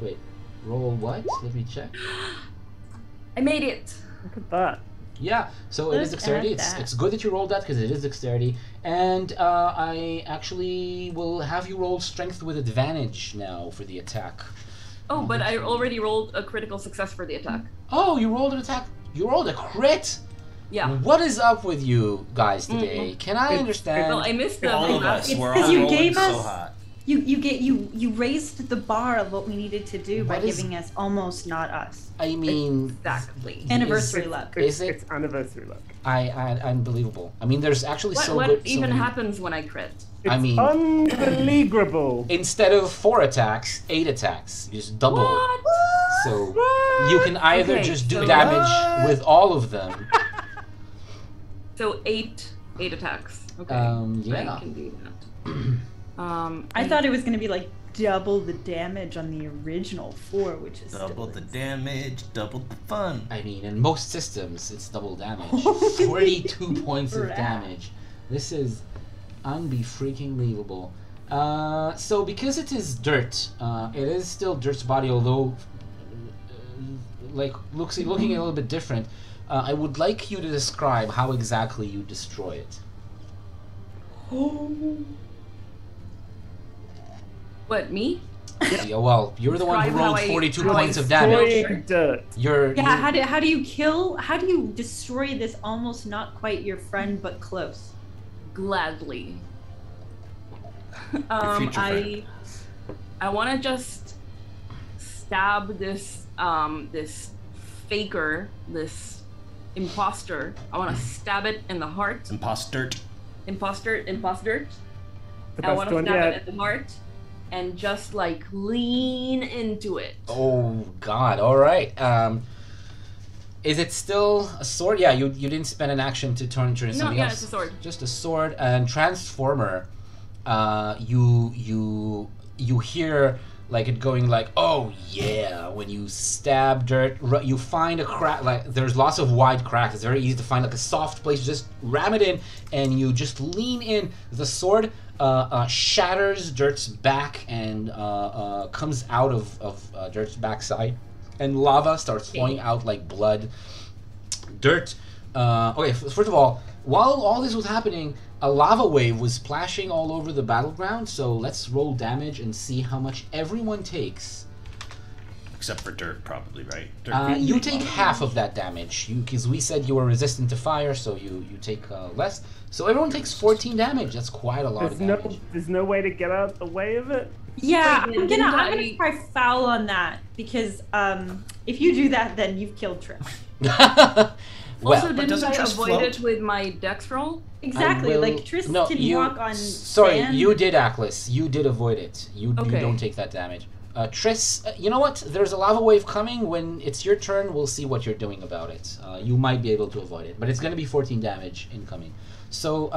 Wait, roll what? Let me check. I made it. Look at that. Yeah, so it is dexterity. It's good that you rolled that because it is dexterity. And I actually will have you roll strength with advantage now for the attack. Oh, but I already rolled a critical success for the attack. Oh, you rolled an attack. You rolled a crit. Yeah. What is up with you guys today? Can I understand? Well, I missed them. All of us It's were all because you rolling gave so us- hot. You raised the bar of what we needed to do by What is- giving us almost not us. I mean, Exactly. Anniversary is- luck. Is it? It's anniversary luck. I unbelievable. I mean, there's actually so What good. even so many- happens when I crit? It's I mean- unbelievable. Instead of 4 attacks, 8 attacks. You just double. What? So you can either Okay, just do so- damage with all of them. So eight attacks. Okay. Yeah. I can do that. I thought it was going to be like double the damage on the original 4, which is Double still the damage, double the fun. I mean, in most systems, it's double damage. Holy 42 points of crap. damage. This is freaking believable. So because it is Dirt, it is still Dirt's body, although looking a little bit different. I would like you to describe how exactly you destroy it. What, me? Yeah, well, you're the one who Describe how rolled I- 42 how I points of damage. Destroying dirt. You're How do you kill? How do you destroy this almost not quite your friend but close? Gladly. future I want to just stab this this faker, this imposter. I want to stab it in the heart. Imposter. Imposter. The I want best to one stab yet. it in the heart and just like lean into it. Oh God! All right. Is it still a sword? Yeah, you didn't spend an action to turn into No, something yeah, else. it's a sword. Just a sword and transformer. You hear like it going like, oh yeah, when you stab Dirt, you find a crack. Like there's lots of wide cracks. It's very easy to find like a soft place. You just ram it in, and you just lean in. The sword shatters Dirt's back and comes out of Dirt's backside, and lava starts flowing out like blood. Dirt. Okay, first of all, while all this was happening, a lava wave was splashing all over the battleground. So let's roll damage and see how much everyone takes. Except for Dirt, probably, right? Dirt You take half of that damage, because we said you were resistant to fire, so you take less. So everyone takes 14 damage. That's quite a lot of damage. There's no way to get out the way of it. Yeah, Wait, I'm didn't gonna I- try foul on that because if you do that, then you've killed Trip. Well, Also, didn't doesn't I Triss avoid float? it with my dex roll? Exactly, will- like Triss no, can you- walk on. Sorry, sand. you did, Achlys. You did avoid it. You Okay. don't take that damage. Triss, you know what? There's a lava wave coming. When it's your turn, we'll see what you're doing about it. You might be able to avoid it, but it's going to be 14 damage incoming. So,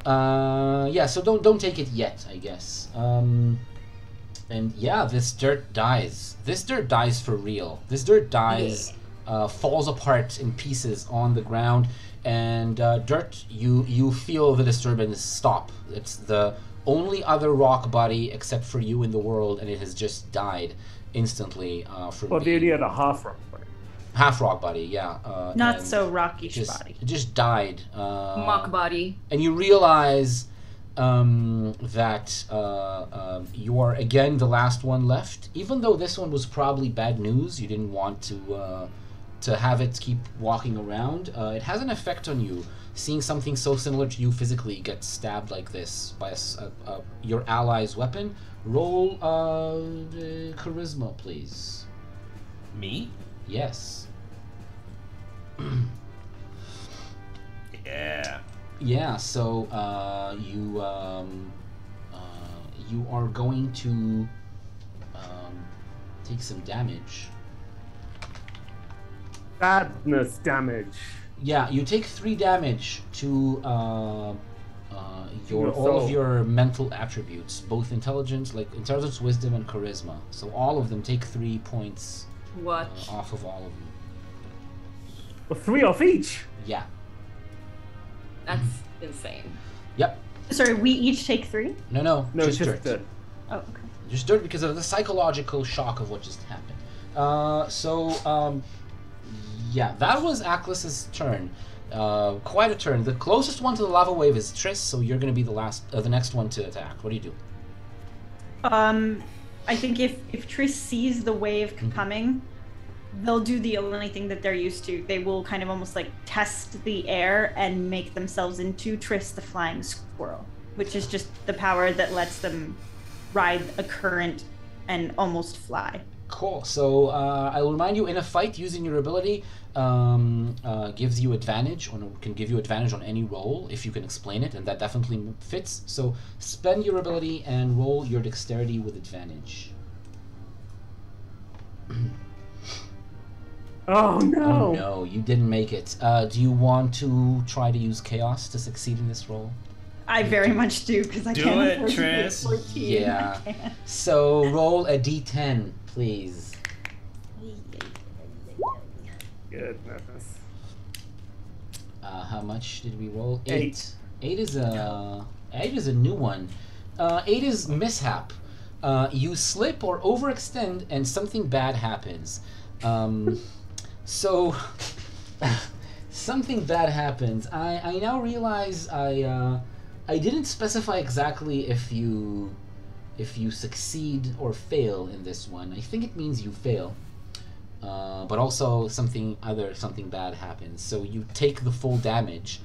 yeah. So don't take it yet, I guess. And yeah, this Dirt dies. This Dirt dies for real. This Dirt dies. Falls apart in pieces on the ground, and Dirt, you feel the disturbance stop. It's the only other rock body except for you in the world, and it has just died instantly from Well, the being idea of the half rock. half rock body. Yeah, Not and so rockish just, body. it just died. Mock body. And you realize that you are again the last one left. Even though this one was probably bad news, you didn't want to have it keep walking around. It has an effect on you. Seeing something so similar to you physically get stabbed like this by your ally's weapon. Roll charisma, please. Me? Yes. Yeah. Yeah. So you are going to take some damage. Sadness damage. Yeah, you take 3 damage to Your all of soul. your mental attributes, both intelligence, intelligence, wisdom, and charisma. So all of them take 3 points What? off of all of them. Well, 3 off each. Yeah. That's insane. Yep. Sorry, we each take 3? No, No, just just Dirt. the. Oh, okay. Just Dirt because of the psychological shock of what just happened. Yeah, that was Achlys's turn. Quite a turn. The closest one to the lava wave is Triss, so you're going to be the next one to attack. What do you do? I think if Triss sees the wave coming, they'll do the only thing that they're used to. They will kind of almost like test the air and make themselves into Triss the flying squirrel, which is just the power that lets them ride a current and almost fly. Cool. So I will remind you, in a fight, using your ability gives you advantage, or can give you advantage on any roll if you can explain it, and that definitely fits. So spend your ability and roll your dexterity with advantage. Oh no! Oh no, you didn't make it. Do you want to try to use chaos to succeed in this roll? I very much do, because I Do can't it, afford to get Triss. 14. Yeah. I can't. So roll a d10, please. Goodness. How much did we roll? 8. 8 is a new one. 8 is mishap. You slip or overextend, and something bad happens. So something bad happens. I now realize I didn't specify exactly if you succeed or fail in this one. I think it means you fail. But also something bad happens. So you take the full damage,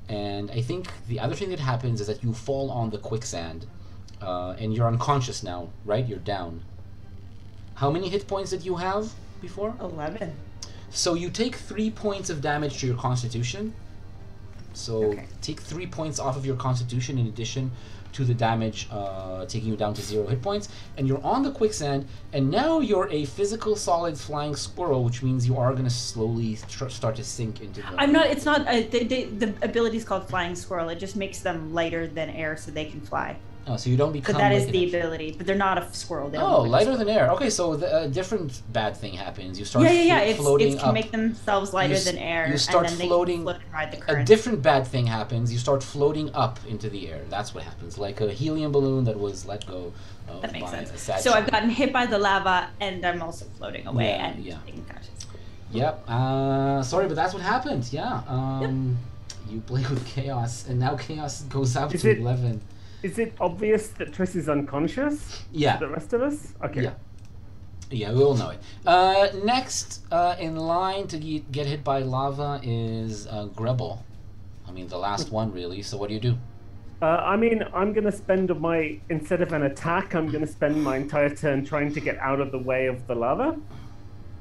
and I think the other thing that happens is that you fall on the quicksand, and you're unconscious now, right? You're down. How many hit points did you have before? 11. So you take 3 points of damage to your constitution. So Okay. take 3 points off of your constitution in addition to the damage, taking you down to 0 hit points. And you're on the quicksand, and now you're a physical solid flying squirrel, which means you are going to slowly start to sink into the... I'm not, it's not, the ability is called Flying Squirrel. It just makes them lighter than air so they can fly. Oh, so you don't become... But that is like the an- ability. But they're not a squirrel. They don't Oh, look like a lighter than air. Okay, so a different bad thing happens. You start It's floating to up. make themselves lighter than air. You start and then floating. They can float and ride the A current. different bad thing happens. You start floating up into the air. That's what happens. Like a helium balloon that was let go of That makes by a sense. sad So I've child. gotten hit by the lava, and I'm also floating away Yeah, and yeah. being conscious. Yep. Sorry, but that's what happened. Yeah. You play with chaos, and now chaos goes up Is to it- 11. Is it obvious that Triss is unconscious? Yeah. To the rest of us? Okay. Yeah. Yeah, we all know it. Next in line to get hit by lava is Grebel. I mean, the last one, really. So what do you do? I mean, I'm going to spend instead of an attack, I'm going to spend my entire turn trying to get out of the way of the lava.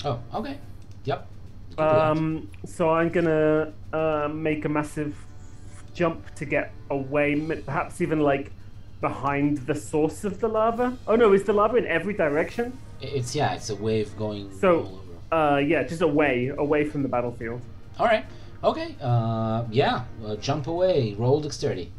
Oh, okay. Yep. You can do that. So I'm going to make a massive jump to get away, perhaps even like behind the source of the lava. Oh no, is the lava in every direction? It's a wave going So, all over. yeah, just away from the battlefield. All right. Okay. Jump away. Roll dexterity.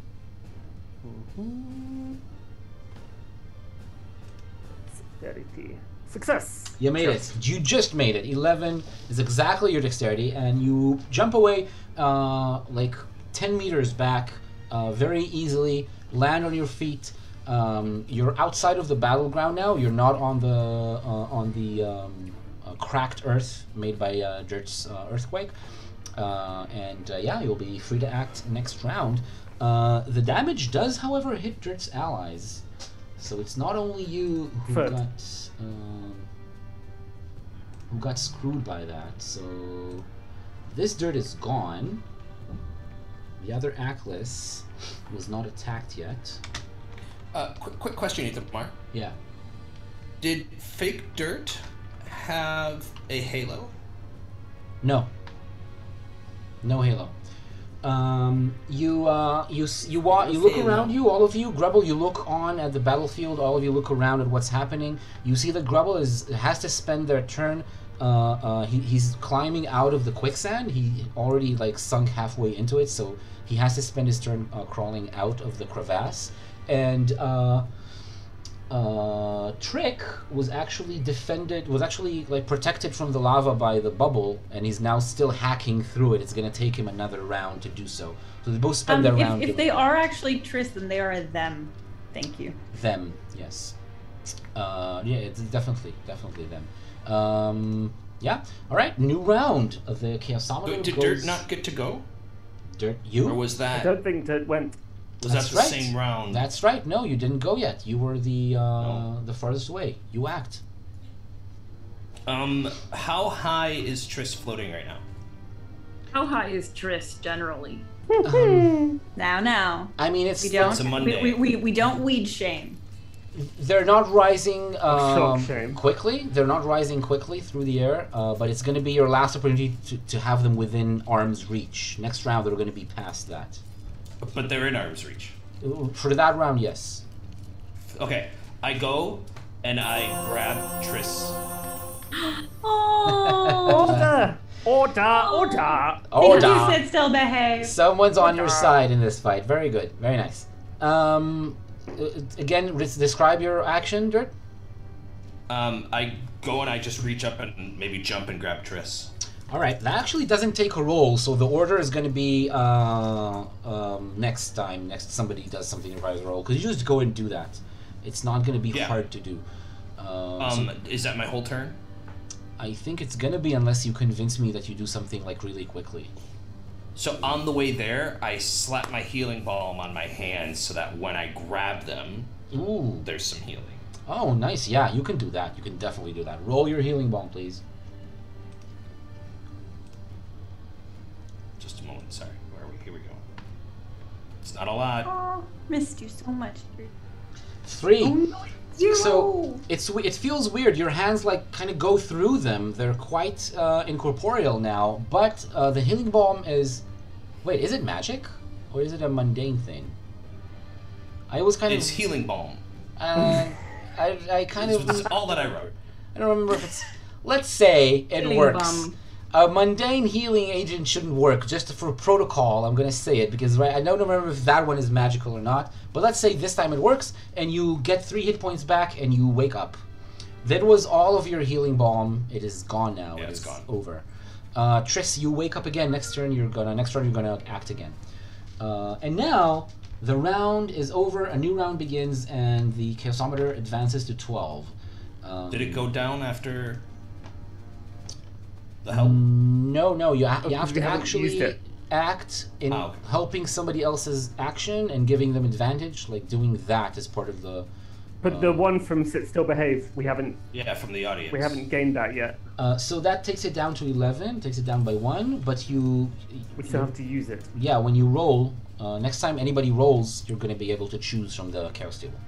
Dexterity. Success. You made it. You just made it. 11 is exactly your dexterity, and you jump away like 10 meters back very easily, land on your feet. You're outside of the battleground now. You're not on the cracked earth made by Dirt's earthquake. You'll be free to act next round. The damage does, however, hit Dirt's allies. So it's not only you who got screwed by that. So this Dirt is gone. The other Achlys was not attacked yet. Quick question, Ethan Mar. Yeah. Did fake Dirt have a halo? No. No halo. You look around you, all of you. Grubble, you look on at the battlefield. All of you look around at what's happening. You see that Grubble has to spend their turn. He's climbing out of the quicksand. He already sunk halfway into it, so he has to spend his turn crawling out of the crevasse. And Trick was actually protected from the lava by the bubble, and he's now still hacking through it. It's going to take him another round to do so. So they both spend their round. If they are actually Triss, then they are a them. Thank you. Them, yes. It's definitely them. Yeah. All right. New round of the Chaosometer. Did Dirt not get to go? Dirt, you? Or was I that don't think Dirt went. the same round? That's right. No, you didn't go yet. You were the farthest away. You act. How high is Triss floating right now? How high is Triss generally? Now. I mean, it's a Monday. We don't weed shame. they're not rising shame. quickly. They're not rising quickly through the air, but it's going to be your last opportunity to have them within arm's reach. Next round, they're going to be past that. But they're in arm's reach. For that round, yes. Okay, I go and I grab Triss. Oh. Order! Because you said still behave. Someone's on your side in this fight. Very good. Very nice. Again, describe your action, Durt. I go and I just reach up and maybe jump and grab Triss. All right. That actually doesn't take a roll, so the order is going to be next time. Next, somebody does something and requires a roll, because you just go and do that. It's not going to be hard to do. Is that my whole turn? I think it's going to be unless you convince me that you do something like really quickly. So on the way there, I slap my healing balm on my hands so that when I grab them, there's some healing. Oh, nice. Yeah, you can do that. You can definitely do that. Roll your healing balm, please. Just a moment. Sorry. Where are we? Here we go. It's not a lot. Oh, missed you so much. 3. Oh, no. 0. So it feels weird. Your hands like kind of go through them. They're quite incorporeal now. But the healing balm is. Wait, is it magic, or is it a mundane thing? I was kind It's of. healing balm. I kind of. That's all that I wrote. I don't remember if it's. Let's say it Healing works. balm. A mundane healing agent shouldn't work. Just for protocol, I'm gonna say it because I don't remember if that one is magical or not. But let's say this time it works, and you get 3 hit points back, and you wake up. That was all of your healing balm. It is gone now. Yeah, it it's is gone. over. Triss, you wake up again. Next turn you're gonna act again. And now the round is over. A new round begins, and the chaosometer advances to 12. Did it go down after the help? No. You have we to haven't used actually it. act in Oh, okay. helping somebody else's action and giving them advantage. Like doing that as part of the. But the one from Sit Still Behave, we haven't From the audience. gained that yet. So that takes it down to 11. Takes it down by 1. But you. We still have to use it. Yeah, when you roll, next time anybody rolls, you're going to be able to choose from the chaos table.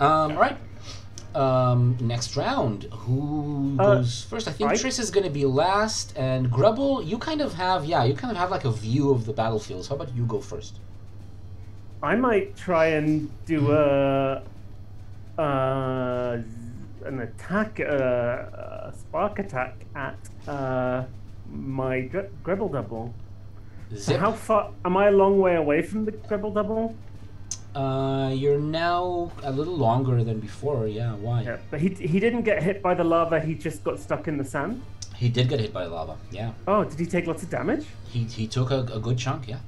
All right. Next round. Who goes first? I think Triss is going to be last, and Grubble, you kind of have like a view of the battlefield. So how about you go first? I might try and do an attack, a spark attack at my Gribble Double. Zip. How far? Am I a long way away from the Gribble Double? You're now a little longer than before. Yeah, why? Yeah, but he didn't get hit by the lava. He just got stuck in the sand. He did get hit by lava. Yeah. Oh, did he take lots of damage? He took a good chunk. Yeah.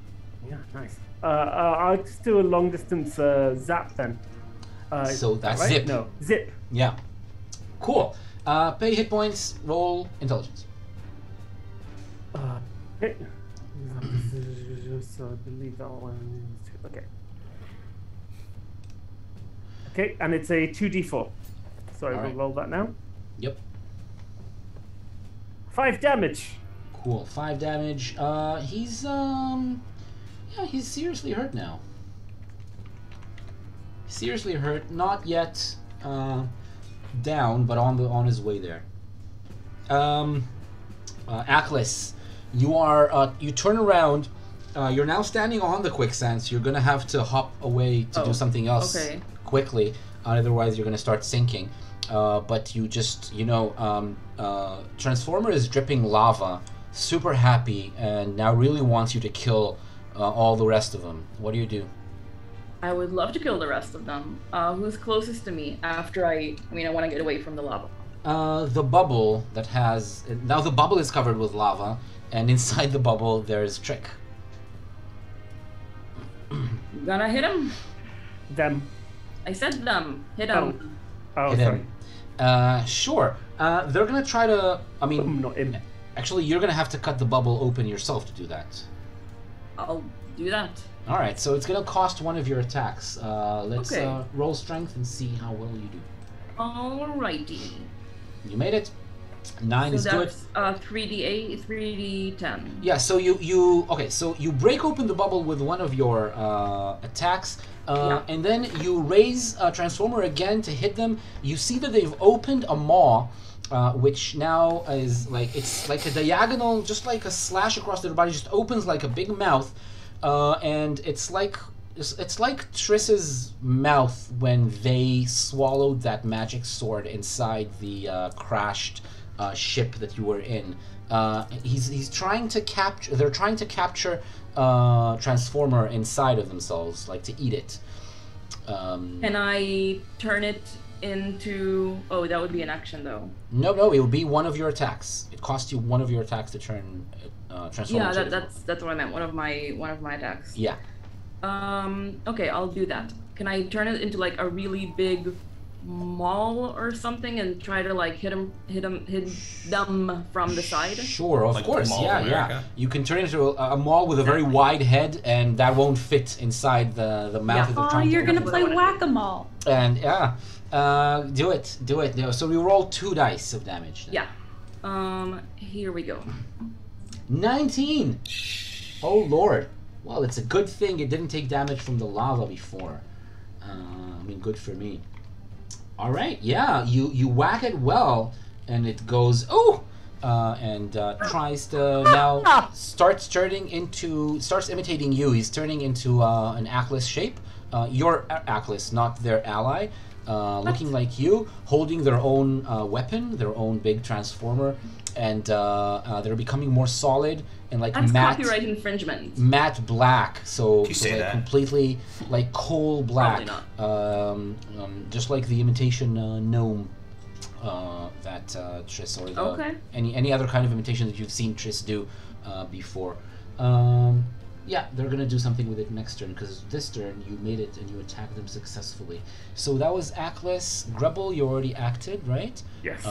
Yeah, nice. I'll just do a long distance zap then. So that's right? zip. No, zip. Yeah. Cool. Pay hit points. Roll intelligence. Okay. So I believe that one. Okay. Okay, and it's a 2d4. So I will roll that now. Yep. 5 damage. Cool. 5 damage. He's he's seriously hurt now. Seriously hurt. Not yet down, but on his way there. Achlys, you turn around. You're now standing on the quicksand, so you're gonna have to hop away to do something else quickly. Otherwise, you're gonna start sinking. But you just, Transformer is dripping lava, super happy, and now really wants you to kill all the rest of them. What do you do? I would love to kill the rest of them. Who's closest to me after I want to get away from the lava. The bubble that has... Now the bubble is covered with lava, and inside the bubble there's Trick. Gonna hit him? Them. I said them. Hit him. Oh, Hit sorry. him. Sure. They're gonna try to... Not him. Actually, you're gonna have to cut the bubble open yourself to do that. I'll do that. Alright, so it's gonna cost one of your attacks. Let's Okay. roll strength and see how well you do. Alrighty. You made it. 9 is good. That's 3d8, 3d10. Yeah, so you break open the bubble with one of your attacks, and then you raise Transformer again to hit them. You see that they've opened a maw, which now is like, it's like a diagonal, just like a slash across their body, just opens like a big mouth, and it's like Triss's mouth when they swallowed that magic sword inside the crashed ship that you were in. He's trying to capture. They're trying to capture Transformer inside of themselves, like to eat it. Can I turn it into? Oh, that would be an action though. No, it will be one of your attacks. It costs you one of your attacks to turn Transformer. Yeah, that's what I meant. One of my attacks. Yeah. Okay, I'll do that. Can I turn it into like a really big maul or something and try to like hit them from the side? Sure, of Like course. the Mall Yeah, of yeah. America? You can turn it into a maul with a very wide head, and that won't fit inside the mouth that they're Oh, trying you're to gonna play whack-a-mole. And yeah, do it. No, so we roll 2 dice of damage. Then. Yeah. Here we go. 19. Oh Lord. Well, it's a good thing it didn't take damage from the lava before. I mean, good for me. All right. Yeah, you whack it well, and it goes and tries to now starts imitating you. He's turning into an Achlys shape. Your Achlys, not their ally. Looking like you, holding their own weapon, their own big transformer, and they're becoming more solid and like That's matte, copyright infringement. matte black. So, You say like that. completely like coal black, Probably just like the imitation gnome that Triss or the, any other kind of imitation that you've seen Triss do before. Yeah, they're gonna do something with it next turn, because this turn you made it and you attacked them successfully. So that was Achlys. Grubble, you already acted, right? Yes.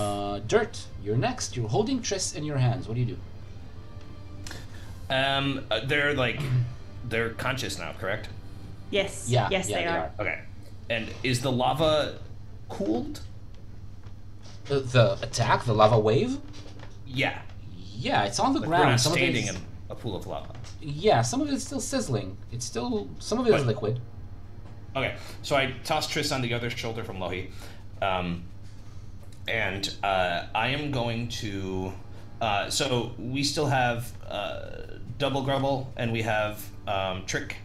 Dirt, you're next. You're holding Triss in your hands. What do you do? They're conscious now, correct? Yes. Yeah. Yes, yeah, they are. Okay. And is the lava cooled? The attack, the lava wave? Yeah. Yeah, it's on the Like ground. we're not Some of standing it's, in a pool of lava. yeah, some of it's still sizzling. It's still, some of it is But- liquid. Okay, so I toss Triss on the other shoulder from Lohi, and I am going to. So we still have Double Grubble, and we have Trick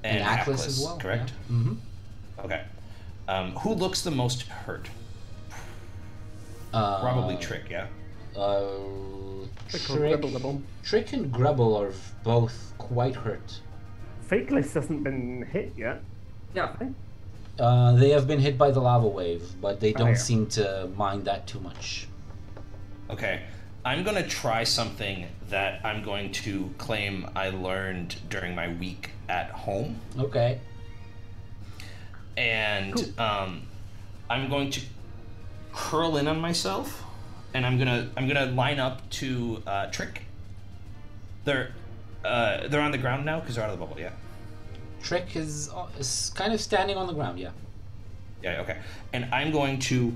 and Achlys as well. correct? Yeah. Mm-hmm. Okay. Who looks the most hurt? Probably Trick, yeah. Trick and Grubble are both quite hurt. Fakeless hasn't been hit yet. Yeah. They have been hit by the lava wave, but they don't yeah. seem to mind that too much. Okay. I'm going to try something that I'm going to claim I learned during my week at home. Okay. And I'm going to curl in on myself, and I'm gonna line up to Trick. They're on the ground now because they're out of the bubble. Yeah. Trick is kind of standing on the ground. Yeah. Yeah. Okay. And I'm going to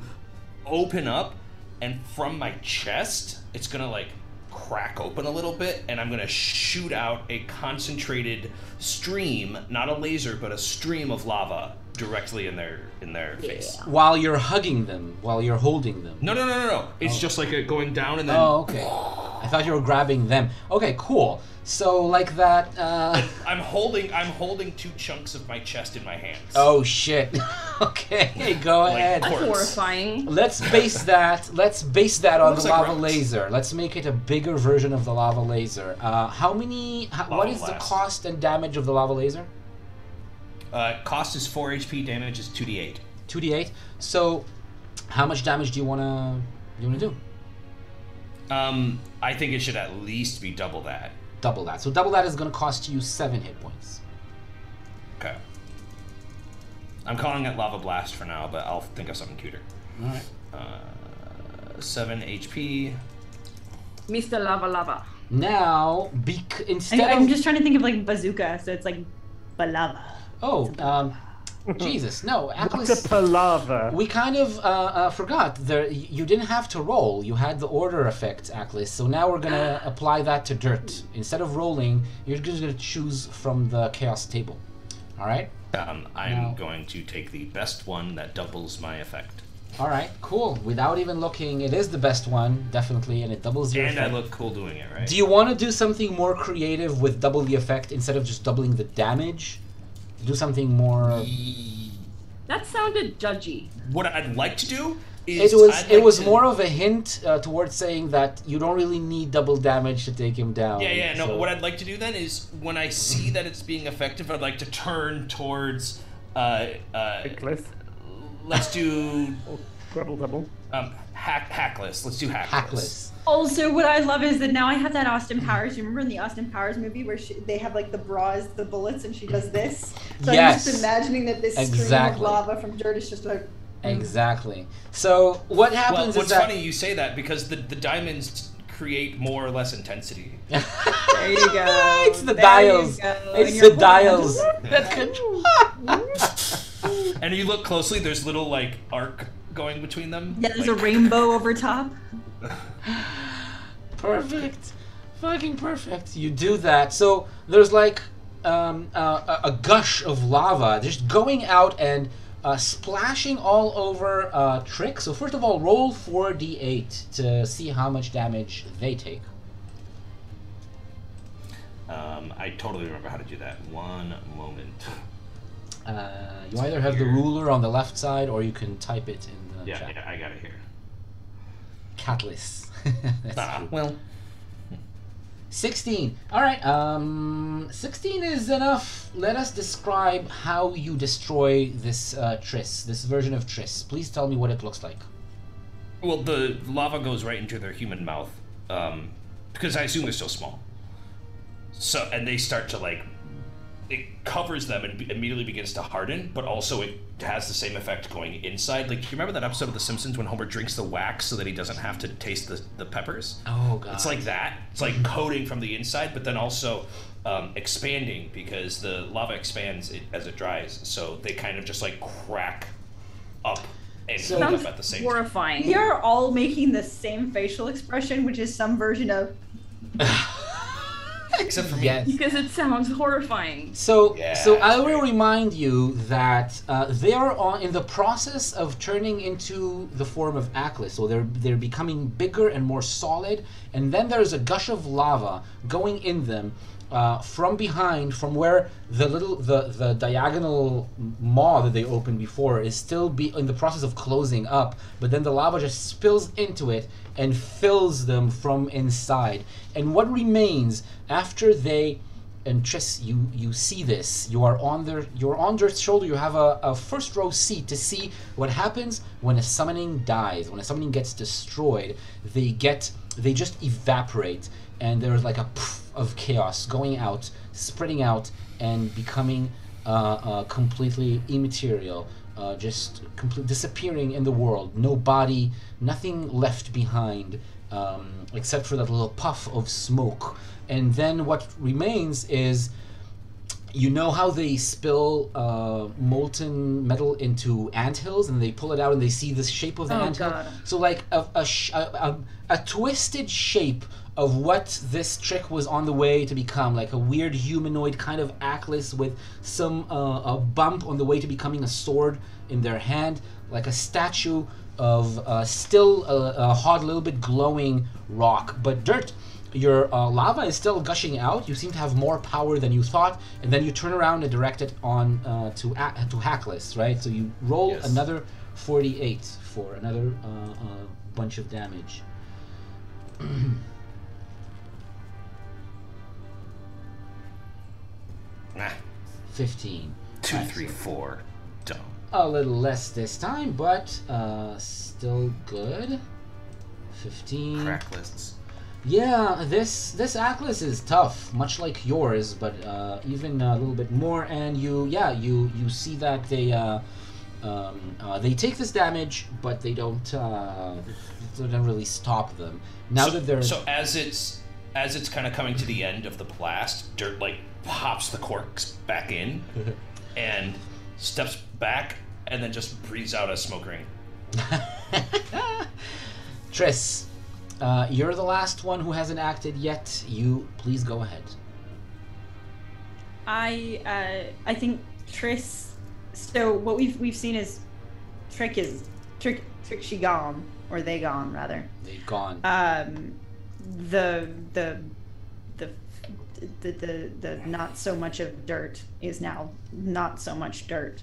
open up, and from my chest, it's gonna like crack open a little bit, and I'm gonna shoot out a concentrated stream, not a laser, but a stream of lava directly in their face. While you're hugging them, while you're holding them. No. It's just like going down and then. Oh, okay. I thought you were grabbing them. Okay, cool. So like that. I'm holding 2 chunks of my chest in my hands. Oh shit. Okay, go ahead. That's Quartz. horrifying. Let's base that on the Looks like lava rocks. laser. Let's make it a bigger version of the lava laser. What is the blast. cost and damage of the lava laser? Cost is 4 HP. Damage is 2d8. 2d8. So, how much damage do you wanna do? I think it should at least be double that. Double that. So double that is gonna cost you 7 hit points. Okay. I'm calling it lava blast for now, but I'll think of something cuter. All right. 7 HP. Mr. Lava Lava. Now, instead I'm of just trying to think of like bazooka, so it's like balava. oh, Jesus, no, Water Achlys. per lava. We kind of forgot. You didn't have to roll. You had the order effect, Achlys. So now we're going to apply that to Durt. Instead of rolling, you're just going to choose from the chaos table. All right? I'm going to take the best one that doubles my effect. All right, cool. Without even looking, it is the best one, definitely, and it doubles your And effect. I look cool doing it, right? Do you want to do something more creative with double the effect instead of just doubling the damage? Do something more... That sounded judgy. What I'd like to do is... It was more of a hint towards saying that you don't really need double damage to take him down. Yeah, no, so- what I'd like to do then is, when I see that it's being effective, I'd like to turn towards... Achlys. let's do... Double. Achlys. Let's do Achlys. Achlys. Also, what I love is that now I have that Austin Powers. You remember in the Austin Powers movie where they have like the bras, the bullets, and she does this? So Yes. I'm just imagining that this stream of Exactly. lava from Durt is just like... Exactly. So what Well, happens is what's that... funny, you say that, because the diamonds create more or less intensity. There you go. It's the There dials. you go. It's And the you're dials holding that control. And you look closely, there's little, like, arc going between them. Yeah, there's like, a rainbow over top. Perfect. Fucking perfect. You do that. So there's like a gush of lava just going out and splashing all over Trick. So first of all, roll 4d8 to see how much damage they take. I totally remember how to do that. One moment. You either have the ruler on the left side or you can type it in the chat. Yeah, I got it here. Achlys. That's true. Well, 16. All right. 16 is enough. Let us describe how you destroy this Triss, this version of Triss. Please tell me what it looks like. well, the lava goes right into their human mouth, because I assume they're still small. So, and they start to, like, it covers them and immediately begins to harden, but also it has the same effect going inside. Like, you remember that episode of The Simpsons when Homer drinks the wax so that he doesn't have to taste the peppers? Oh, God. It's like that. It's like coating from the inside, but then also expanding, because the lava expands as it dries. So they kind of just, like, crack up and So- heat Sounds up at the same time. horrifying. We are all making the same facial expression, which is some version of... Except for me. Yes. Because it sounds horrifying. So, Yeah, so I it's will great. remind you that they are in the process of turning into the form of Achlys. So they're becoming bigger and more solid, and then there's a gush of lava going in them from behind, from where the diagonal maw that they opened before is still in the process of closing up. But then the lava just spills into it and fills them from inside. And what remains after they, and Triss, you see this. You're on their shoulder. You have a first row seat to see what happens when a summoning dies. When a summoning gets destroyed, they just evaporate, and there's like a poof of chaos going out, spreading out, and becoming completely immaterial. Just disappearing in the world. No body, nothing left behind, except for that little puff of smoke. And then what remains is, you know how they spill molten metal into anthills, and they pull it out and they see the shape of the anthill? God. So like a twisted shape of what this trick was on the way to become, like a weird humanoid kind of Achlys with some a bump on the way to becoming a sword in their hand, like a statue of still a hot, little bit glowing rock. But Durt, your lava is still gushing out. You seem to have more power than you thought, and then you turn around and direct it on to Achlys, right? So you roll Yes. another 48 for another bunch of damage. 15. 2, Right, 3, so 4. Don't. a little less this time, but still good. 15. Crack lists. Yeah, this Achlys is tough, much like yours, but even a little bit more. And you see that they take this damage, but they don't really stop them. Now that they're So as it's kind of coming to the end of the blast, Durt like pops the corks back in and steps back, and then just breathes out a smoke ring. Triss, you're the last one who hasn't acted yet. You please go ahead. I think Triss. So what we've seen is Trick she gone, or they gone rather. They gone. The not so much of Durt is now not so much Durt,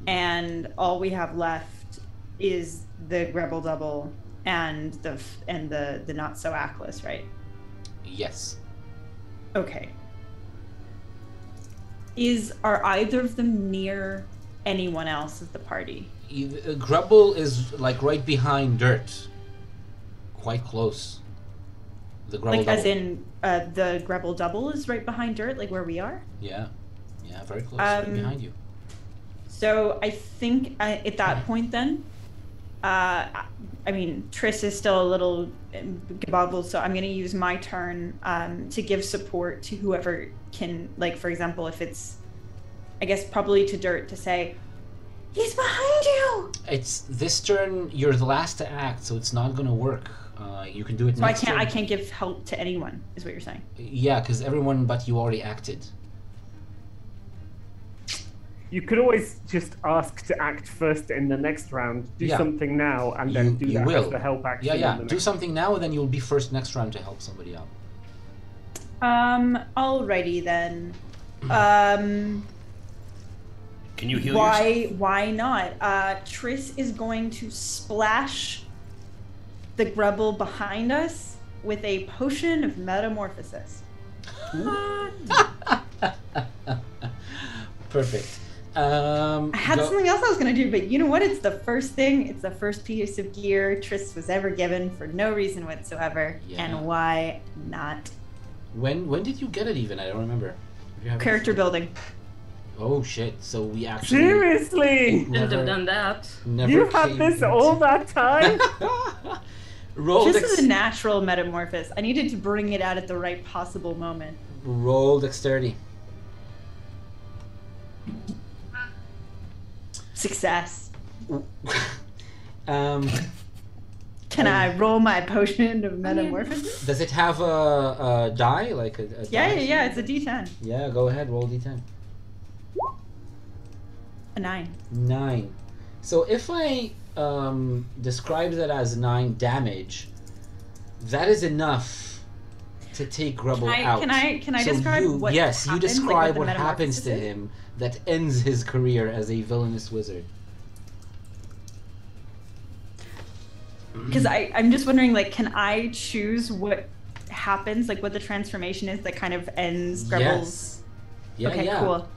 and all we have left is the Rebel Double and the not so Achlys, right? Yes. Okay. Are either of them near anyone else of the party? Grubble is like right behind Durt. Quite close. The Grubble Like double. as in the Grubble Double is right behind Durt, like where we are? Yeah, very close, right behind you. So I think at that point then, I mean, Triss is still a little gabobbled, so I'm going to use my turn to give support to whoever can, like, for example, if it's, I guess, probably to Durt to say, he's behind you! It's this turn, you're the last to act, so it's not going to work. You can do it next turn. I can't give help to anyone, is what you're saying? Yeah, because everyone but you already acted. You could always just ask to act first in the next round. Do something now, and then do that as the help action. Yeah. Do something now, and then you'll be first next round to help somebody out. Alrighty then. Can you heal yourself? Why not? Triss is going to splash the Grubble behind us with a potion of metamorphosis. Perfect. I had something else I was going to do, but you know what? It's the first piece of gear Triss was ever given for no reason whatsoever. Yeah. And why not? When did you get it even? I don't remember. Character building. Oh shit, so we actually... Seriously? Shouldn't have done that. You had this all that time? This is a natural metamorphosis. I needed to bring it out at the right possible moment. Roll dexterity. Success. Can I roll my potion of metamorphosis? Does it have a die? Like a die? Yeah, it's a D10. Yeah, go ahead, roll D10. A 9. 9. So if I describe that as 9 damage, that is enough to take Grubble out. Can I describe what Yes, you happens, describe what what happens to him that ends his career as a villainous wizard. Because I'm just wondering, like, can I choose what happens, like what the transformation is that kind of ends Grubble's... Yes. Yeah, cool.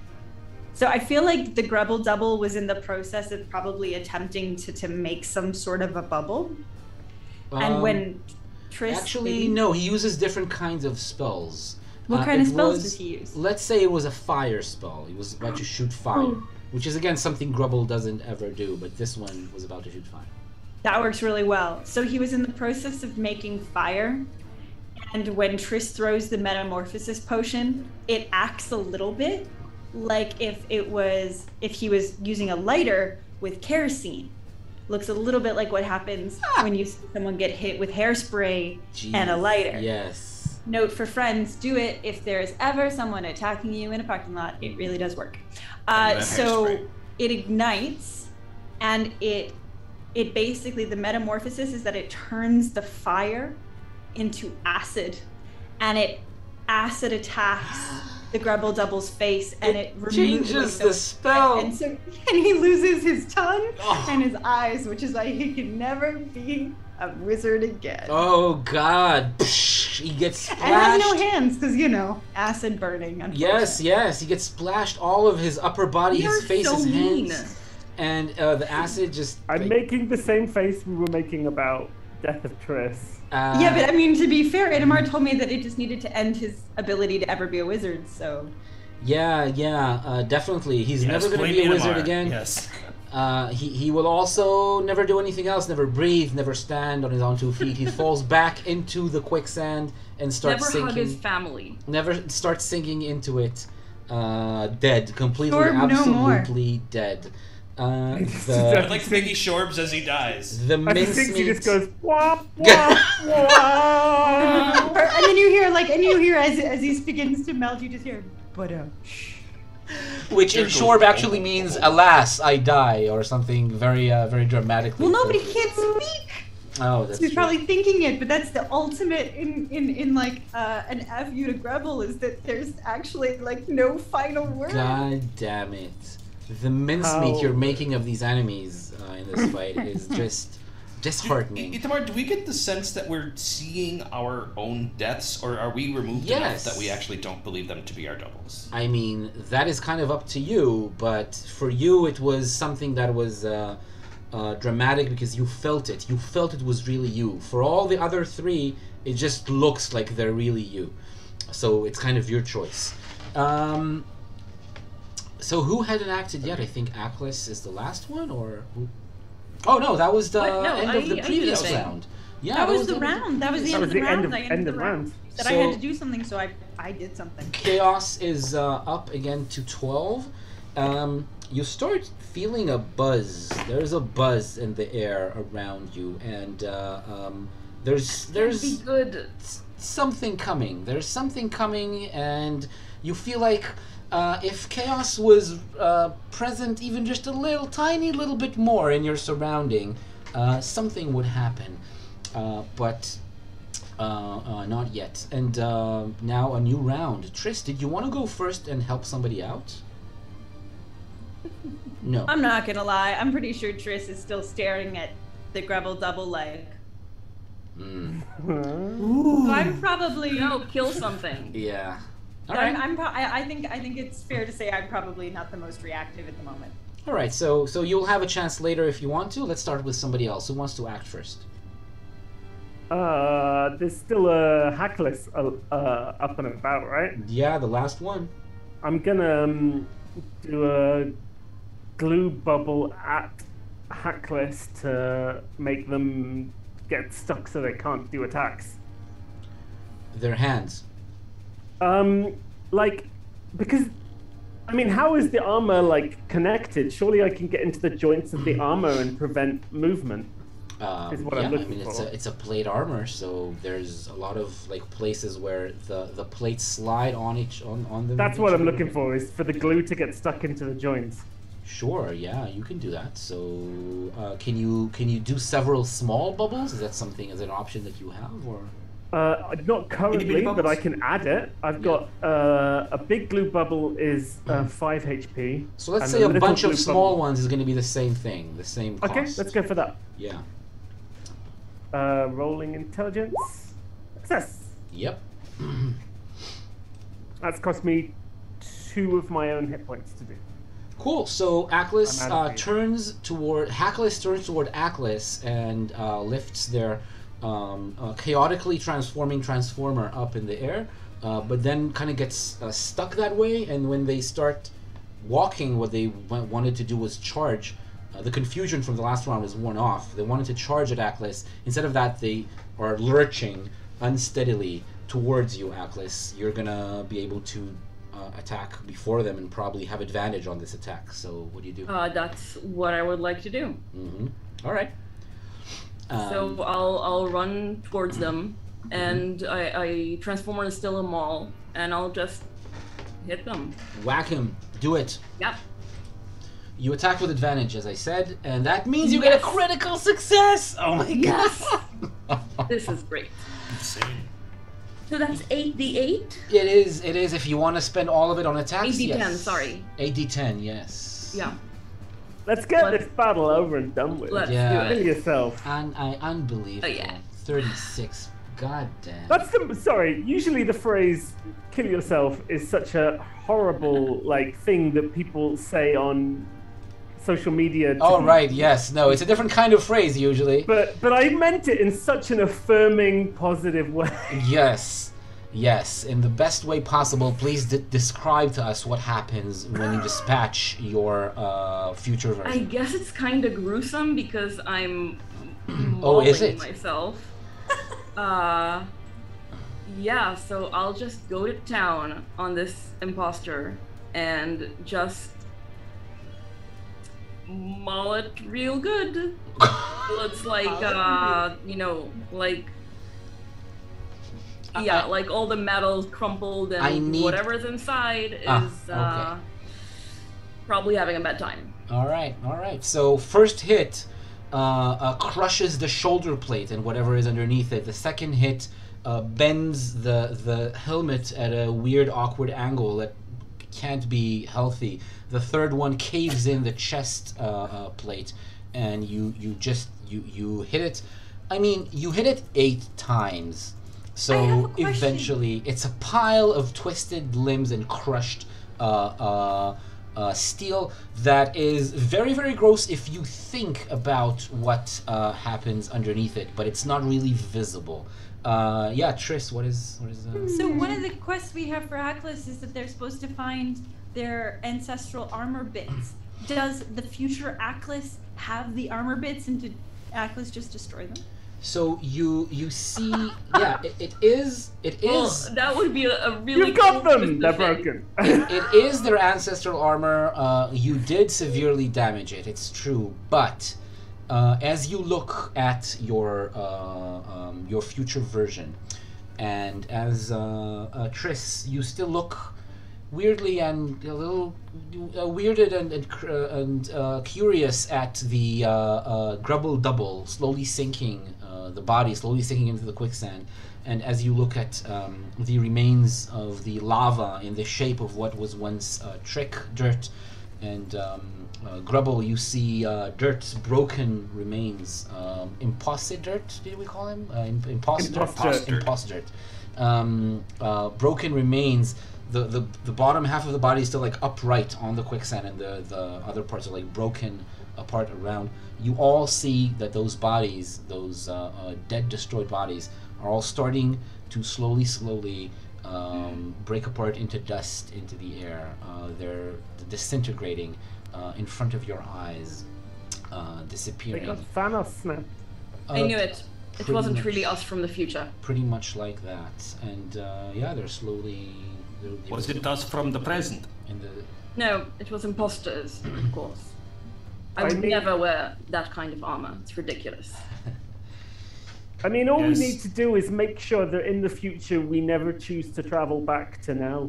So I feel like the Grubble Double was in the process of probably attempting to make some sort of a bubble. And when Triss... Actually, no, he uses different kinds of spells. What kind of spells does he use? Let's say it was a fire spell. He was about to shoot fire, which is, again, something Grubble doesn't ever do, but this one was about to shoot fire. That works really well. So he was in the process of making fire, and when Triss throws the metamorphosis potion, it acts a little bit like if he was using a lighter with kerosene. Looks a little bit like what happens when you see someone get hit with hairspray and a lighter. Yes. Note for friends, do it if there's ever someone attacking you in a parking lot. It really does work. So it ignites, and it basically, the metamorphosis is that it turns the fire into acid, and acid attacks the Grubble Double's face, and it changes the spell. And he loses his tongue and his eyes, which is why he can never be a wizard again. Oh God! He gets splashed. And has no hands, because acid burning. Yes, he gets splashed all of his upper body, his face, his hands. And the acid just... I'm making the same face we were making about Death of Triss. Yeah, but I mean, to be fair, Idamar told me that it just needed to end his ability to ever be a wizard, so... Yeah, definitely. He's never going to be a wizard again. Yes. He will also never do anything else, never breathe, never stand on his own 2 feet. He falls back into the quicksand and starts sinking. Never hug his family. Never starts sinking into it. Dead. Completely, Shorb no more. absolutely dead. I'd like to think he shorbs as he dies. The I think he mincemeat. just goes wah wah wah. And then you hear as he begins to melt, you just hear Which in Shorb actually means "Alas, I die" or something very, very dramatically. Well, nobody can't speak. Oh, that's He's true. probably thinking it, but that's the ultimate in like an F you to Grevel is that there's actually like no final word. God damn it! The mincemeat How- you're making of these enemies in this fight is just disheartening. Itamar, do we get the sense that we're seeing our own deaths, or are we removed enough Yes. that we actually don't believe them to be our doubles? I mean, that is kind of up to you, but for you it was something that was dramatic because you felt it. You felt it was really you. For all the other three, it just looks like they're really you. So it's kind of your choice. So who hadn't acted yet? I think Achlys is the last one, or who? Oh no, that was the What? No, end of the I previous did a thing. round. Yeah, That was the round. That was the That end was of the the round. end of the round. That I had to do something, so I did something. Chaos is up again to 12. You start feeling a buzz. There's a buzz in the air around you, and there's Be good. something coming. There's something coming, and you feel like if chaos was present even just a little, tiny little bit more in your surrounding, something would happen. But not yet. And now a new round. Triss, did you want to go first and help somebody out? No. I'm not gonna lie. I'm pretty sure Triss is still staring at the Grevel double leg. Mm. So I'm probably No, kill something. Yeah. All right. I think it's fair to say I'm probably not the most reactive at the moment. All right. So you'll have a chance later if you want to. Let's start with somebody else. Who wants to act first? There's still a Achlys up and about, right? Yeah, the last one. I'm gonna do a glue bubble at Achlys to make them get stuck so they can't do attacks. Their hands. Like, because, I mean, how is the armor, like, connected? Surely I can get into the joints of the armor and prevent movement. Is what I'm Yeah, looking for. it's a plate armor, so there's a lot of like places where the plates slide on on them. That's what I'm looking for, is for the glue to get stuck into the joints. Sure, yeah, you can do that. So, can you do several small bubbles? Is that something as an option that you have, or? Not currently, but bubbles? I can add it. I've got a big glue bubble is 5 HP. So let's and say a little bunch of glue small bubble- ones is going to be the same thing, the same cost. Okay, let's go for that. Yeah. Rolling intelligence. Success. Yep. That's cost me 2 of my own hit points to do. Cool. So Achlys I'm out of turns toward Achlys and lifts their chaotically transforming transformer up in the air, but then kind of gets stuck that way. And when they start walking, what they wanted to do was charge. The confusion from the last round is worn off. They wanted to charge at Achlys. Instead of that, they are lurching unsteadily towards you, Achlys. You're gonna be able to attack before them and probably have advantage on this attack. So what do you do? That's what I would like to do. Mm-hmm. All right. So I'll run towards them, and I Transformer is still a mall, and I'll just hit them. Whack him. Do it. Yep. You attack with advantage, as I said, and that means you get a critical success! Oh my Yes. god! This is great. Insane. So that's 8d8? It is if you want to spend all of it on attacks, 8d10, yes. sorry. 8d10, yes. Yeah. Let's get Let's- this battle over and done with. Let's Yeah. Kill yourself. Unbelievable. Oh, yeah. 36. God damn. That's sorry. Usually the phrase "kill yourself" is such a horrible like thing that people say on social media. Oh, right, yes. No, it's a different kind of phrase, usually. But I meant it in such an affirming, positive way. Yes. Yes, in the best way possible, please describe to us what happens when you dispatch your future version. I guess it's kind of gruesome because I'm Oh, is mauling it? myself. Yeah, so I'll just go to town on this imposter and just maul it real good. So it's like, like all the metal crumpled and whatever's inside is probably having a bad time. All right. So first hit crushes the shoulder plate and whatever is underneath it. The second hit bends the helmet at a weird, awkward angle that can't be healthy. The third one caves in the chest plate, and you hit it. I mean, you hit it 8 times. So eventually, it's a pile of twisted limbs and crushed steel that is very, very gross if you think about what happens underneath it, but it's not really visible. Triss, what is So one of the quests we have for Achlys is that they're supposed to find their ancestral armor bits. Does the future Achlys have the armor bits, and did Achlys just destroy them? So you see, it is. Well, that would be a really. You got cool them. They're broken. It is their ancestral armor. You did severely damage it. It's true, but as you look at your future version, and as Triss, you still look weirdly and a little weirded and curious at the grubble double slowly sinking, the body slowly sinking into the quicksand. And as you look at the remains of the lava in the shape of what was once Trick, Durt, and Grubble, you see Dirt's broken remains. Imposter Dirt, did we call him? Imposter Dirt. Broken remains. The bottom half of the body is still like upright on the quicksand, and the other parts are like broken apart around. You all see that those bodies, those dead, destroyed bodies, are all starting to slowly break apart into dust, into the air. They're disintegrating in front of your eyes, disappearing. They got Thanos snapped. I knew it. It wasn't really us from the future. Pretty much like that. And they're slowly... Was it us from the present? No, it was imposters, of course. I would never wear that kind of armor. It's ridiculous. I mean, all we need to do is make sure that in the future we never choose to travel back to now.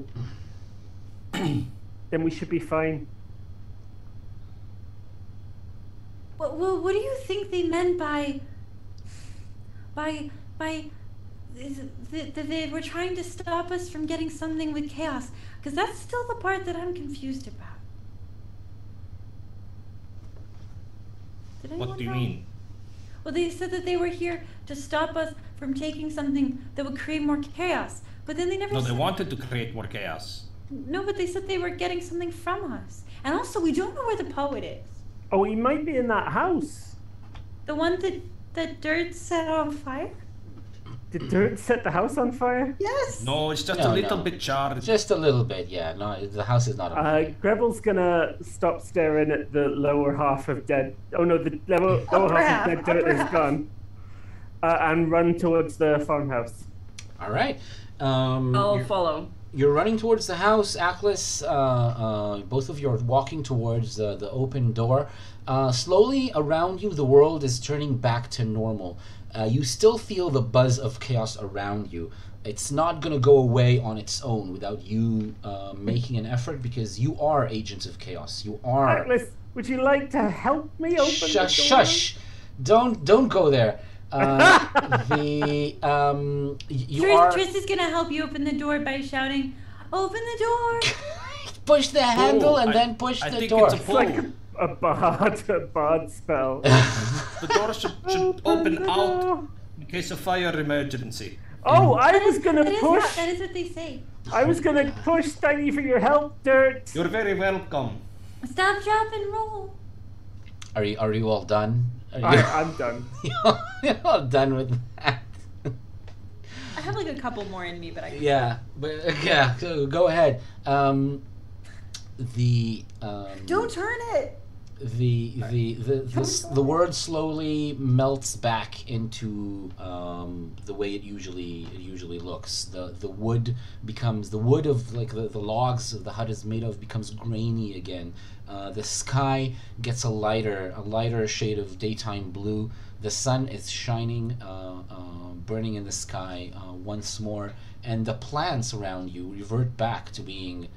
Then we should be fine. Well, what do you think they meant by that they were trying to stop us from getting something with chaos? Because that's still the part that I'm confused about. What do you mean? Well, they said that they were here to stop us from taking something that would create more chaos. But then they never they wanted to create more chaos. No, but they said they were getting something from us. And also, we don't know where the poet is. Oh, he might be in that house. The one that Durt set on fire? Did Durt set the house on fire? Yes. No, it's just a little bit charred. Just a little bit, yeah. No, the house is not on fire. Grebble's gonna stop staring at the lower half of dead... Oh no, the lower half of dead Durt is gone. And run towards the farmhouse. All right. I'll follow. You're running towards the house, Achlys. Both of you are walking towards the open door. Slowly around you, the world is turning back to normal. You still feel the buzz of chaos around you. It's not going to go away on its own without you making an effort, because you are agents of chaos. You are... Achlys, would you like to help me open the door? Shush! Don't go there. Triss is gonna help you open the door by shouting, "Open the door!" Push the handle and then push the door. It's like a bard spell. The door should open out in case of fire emergency. Oh, I was gonna push. That is what they say. I was gonna push. Thank you for your help, Durt. You're very welcome. Stop, drop, and roll. Are you all done? I'm done. You're all done with that. I have like a couple more in me, but I can't. Go ahead. Don't turn it. The word slowly melts back into the way it usually looks. The wood becomes the wood of like the logs the hut is made of becomes grainy again. The sky gets a lighter shade of daytime blue. The sun is shining, burning in the sky once more, and the plants around you revert back to being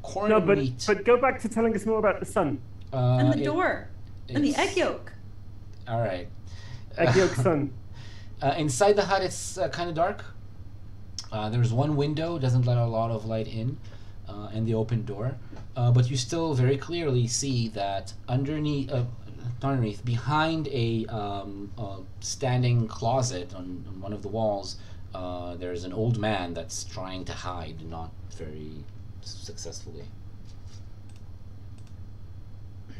corn and wheat. But go back to telling us more about the sun. And the door. And the egg yolk. All right. Egg yolk sun. Inside the hut, it's kind of dark. There's one window, doesn't let a lot of light in, and the open door. But you still very clearly see that behind a standing closet on one of the walls, there's an old man that's trying to hide, not very successfully.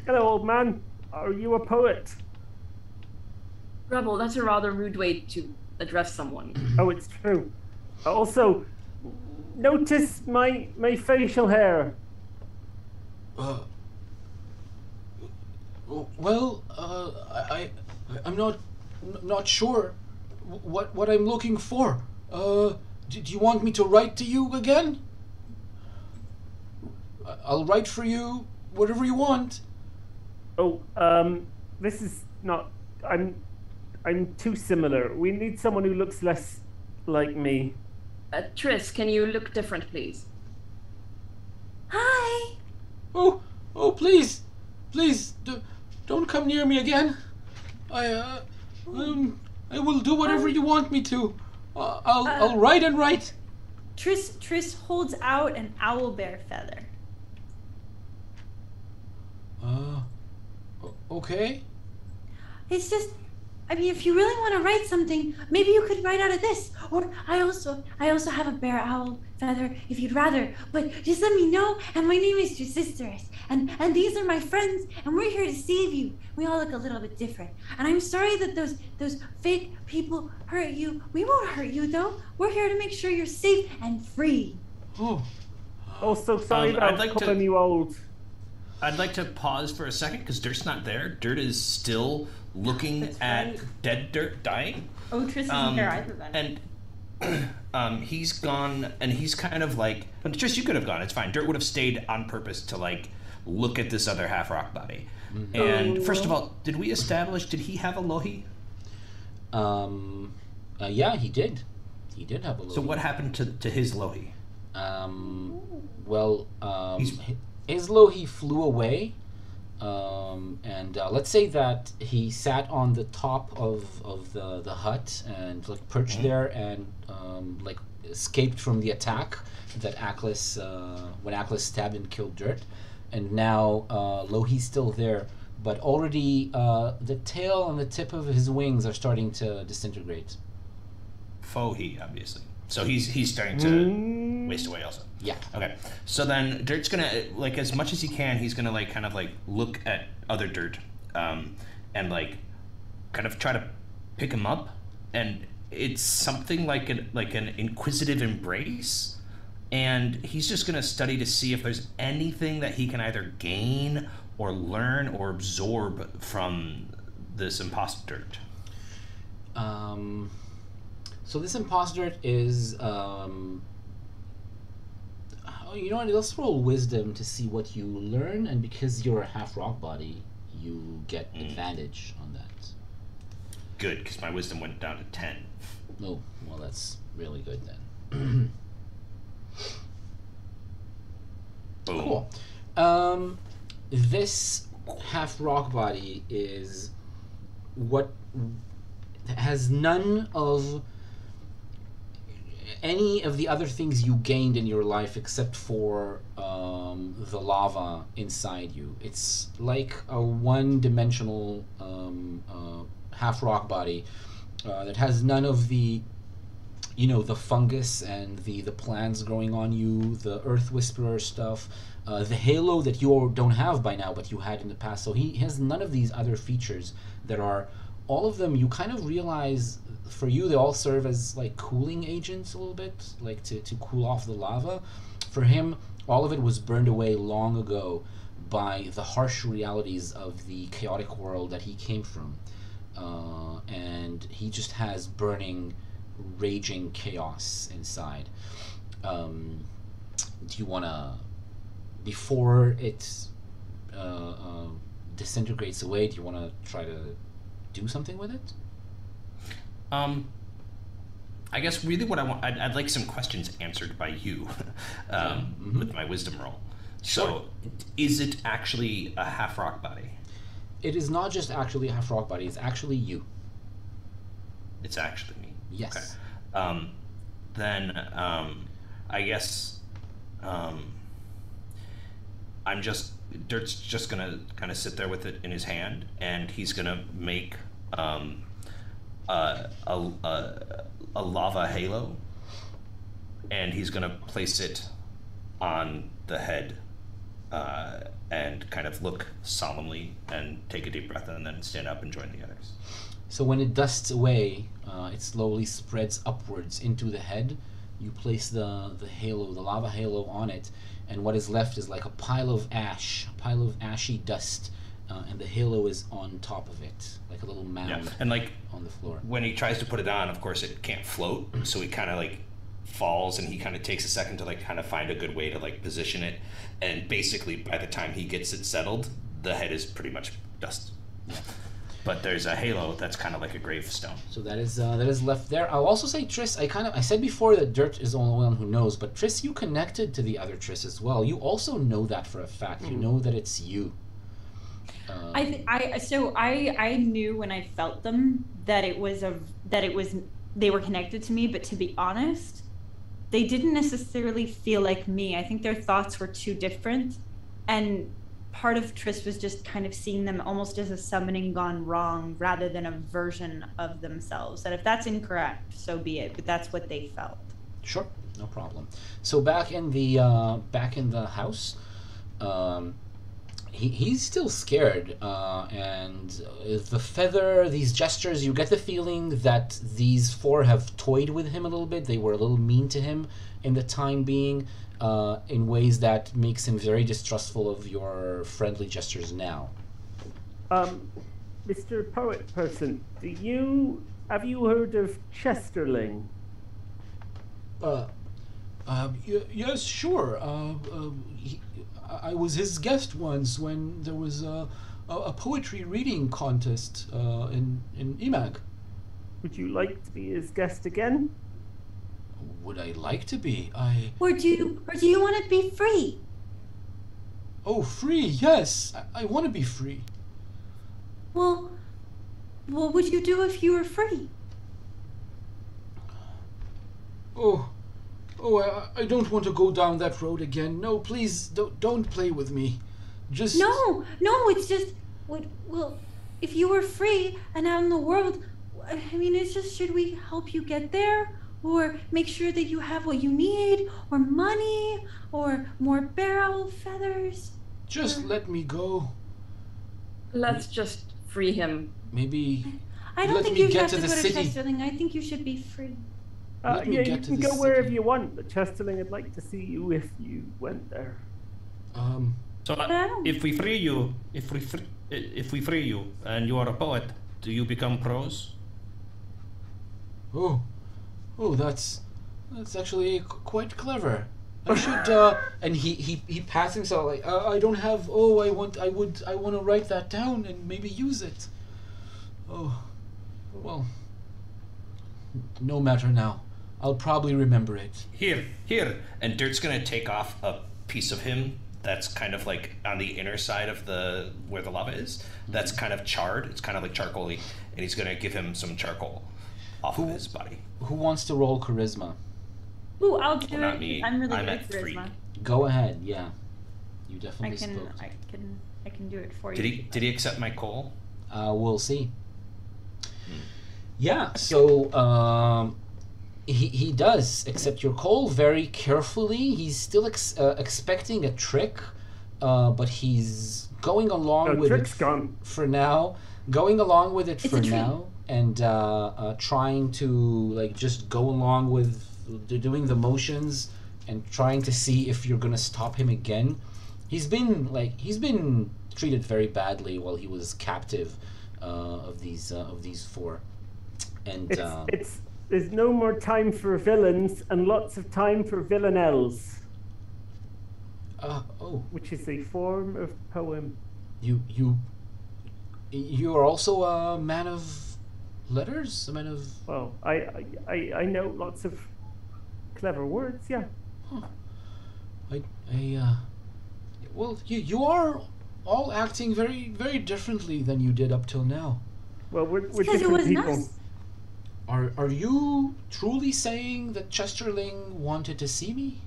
Hello, old man. Are you a poet? Rebel, that's a rather rude way to address someone. Oh, it's true. Also, notice my facial hair. I'm not sure what I'm looking for. Do you want me to write to you again? I'll write for you whatever you want. Oh, this is not. I'm too similar. We need someone who looks less like me. Triss, can you look different, please? Hi. Oh, please, don't come near me again. I will do whatever you want me to. I'll write and write. Triss holds out an owlbear feather. Okay. It's just, I mean, if you really want to write something, maybe you could write out of this. Or I also have a bear owl feather if you'd rather. But just let me know. And my name is Trisisterus. And these are my friends. And we're here to save you. We all look a little bit different. And I'm sorry that those fake people hurt you. We won't hurt you though. We're here to make sure you're safe and free. Oh. Also, sorry about calling you old. I'd like to pause for a second because Dirt's not there. Dirt is still looking at dead Dirt dying. Oh, Triss isn't there either then. And he's gone, and he's kind of like, Triss, you could have gone. It's fine. Dirt would have stayed on purpose to like look at this other half rock body. Mm-hmm. And first of all, did we establish? Did he have a lohi? Yeah, he did. He did have a lohi. So what happened to his lohi? His lohi flew away, and let's say that he sat on the top of the hut and like perched there and like escaped from the attack that Achlys when Achlys stabbed and killed Durt, and now Lohi's still there, but already the tail and the tip of his wings are starting to disintegrate. Fohi, obviously. So he's starting to waste away also. Yeah. Okay. So then Dirt's gonna, like, as much as he can, he's gonna like kind of like look at other Dirt, and like kind of try to pick him up, and it's something like an inquisitive embrace, and he's just gonna study to see if there's anything that he can either gain or learn or absorb from this imposter Dirt. So this imposter is, you know what, let's roll wisdom to see what you learn, and because you're a half rock body, you get advantage on that. Good, because my wisdom went down to 10. Oh, well that's really good then. Boom. Cool. This half rock body is what has none of any of the other things you gained in your life except for the lava inside you. It's like a one-dimensional half rock body that has none of the, you know, the fungus and the plants growing on you, the earth whisperer stuff, the halo that you don't have by now but you had in the past. So he has none of these other features that are, all of them you kind of realize for you they all serve as like cooling agents a little bit, like to cool off the lava. For him, all of it was burned away long ago, by the harsh realities of the chaotic world that he came from. And he just has burning, raging chaos inside. Do you want to, before it disintegrates away, do you want to try to do something with it? I guess really what I want, I'd like some questions answered by you with my wisdom roll. Sure. So, is it actually a half rock body? It is not just actually a half rock body, it's actually you. It's actually me. Yes. Okay. Then I guess Dirt's just gonna kind of sit there with it in his hand, and he's gonna make a lava halo, and he's gonna place it on the head, and kind of look solemnly and take a deep breath, and then stand up and join the others. So when it dusts away, it slowly spreads upwards into the head. You place the halo, the lava halo on it, and what is left is like a pile of ash, a pile of ashy dust, and the halo is on top of it, like a little mound And like on the floor. when he tries to put it on, of course it can't float, so he kind of like falls, and he kind of takes a second to like kind of find a good way to like position it, and basically by the time he gets it settled, the head is pretty much dust. Yeah. But there's a halo that's kind of like a gravestone. So that is left there. I'll also say, Triss, I said before that Durt is the only one who knows, but Triss, you connected to the other Triss as well. You also know that for a fact. You know that it's you. I knew when I felt them that they were connected to me, but to be honest, they didn't necessarily feel like me. I think their thoughts were too different, and part of Triss was just kind of seeing them almost as a summoning gone wrong rather than a version of themselves. And if that's incorrect, so be it, but that's what they felt. Sure, no problem. So back in the house, he's still scared, and the feather, these gestures, you get the feeling that these four have toyed with him a little bit. They were a little mean to him in the time being, in ways that makes him very distrustful of your friendly gestures now. Mr. Poet Person, have you heard of Chesterling? Yes, sure. I was his guest once when there was a poetry reading contest in EMAG. Would you like to be his guest again? Would I like to be? Or do you want to be free? Oh, free, yes. I want to be free. Well, what would you do if you were free? I don't want to go down that road again. No, please, don't play with me. Just... No, it's just... Well, if you were free and out in the world, I mean, it's just, should we help you get there? Or make sure that you have what you need? Or money? Or more bear owl feathers? Just let me go. Let's just free him. Maybe I don't let think me you get have to to the go to city. Chesterling. I think you should be free. Let me Yeah, get you to can the go wherever city. you want, but Chesterling would like to see you if you went there. So if we free you, if we free you, and you are a poet, do you become prose? Oh, that's actually quite clever. I should and he pats himself like I don't have. I want to write that down and maybe use it. Oh, well, no matter now. I'll probably remember it. Here, and Dirt's gonna take off a piece of him that's kind of like on the inner side of where the lava is. That's kind of charred. It's kind of like charcoaly, and he's gonna give him some charcoal off of his body. Who wants to roll charisma? Ooh, I'll do Well, not it. me. I'm really I'm good at at 3. charisma. Go ahead. Yeah, you I definitely can spoke. I can do it for you. Did he accept my coal? We'll see. Yeah, so he does accept your call very carefully. He's still expecting a trick, but he's going along with Trick's it gone. for now. Going along with it It's for a treat. now, and trying to like just go along with doing the motions and trying to see if you're gonna stop him again. He's been treated very badly while he was captive of these four, and there's no more time for villains and lots of time for villanelles. Which is a form of poem. You are also a man of letters, a man of. Well, I know lots of clever words. Yeah. Huh. Well, you are all acting very, very differently than you did up till now. Well, we're different people. Nice. Are you truly saying that Chesterling wanted to see me?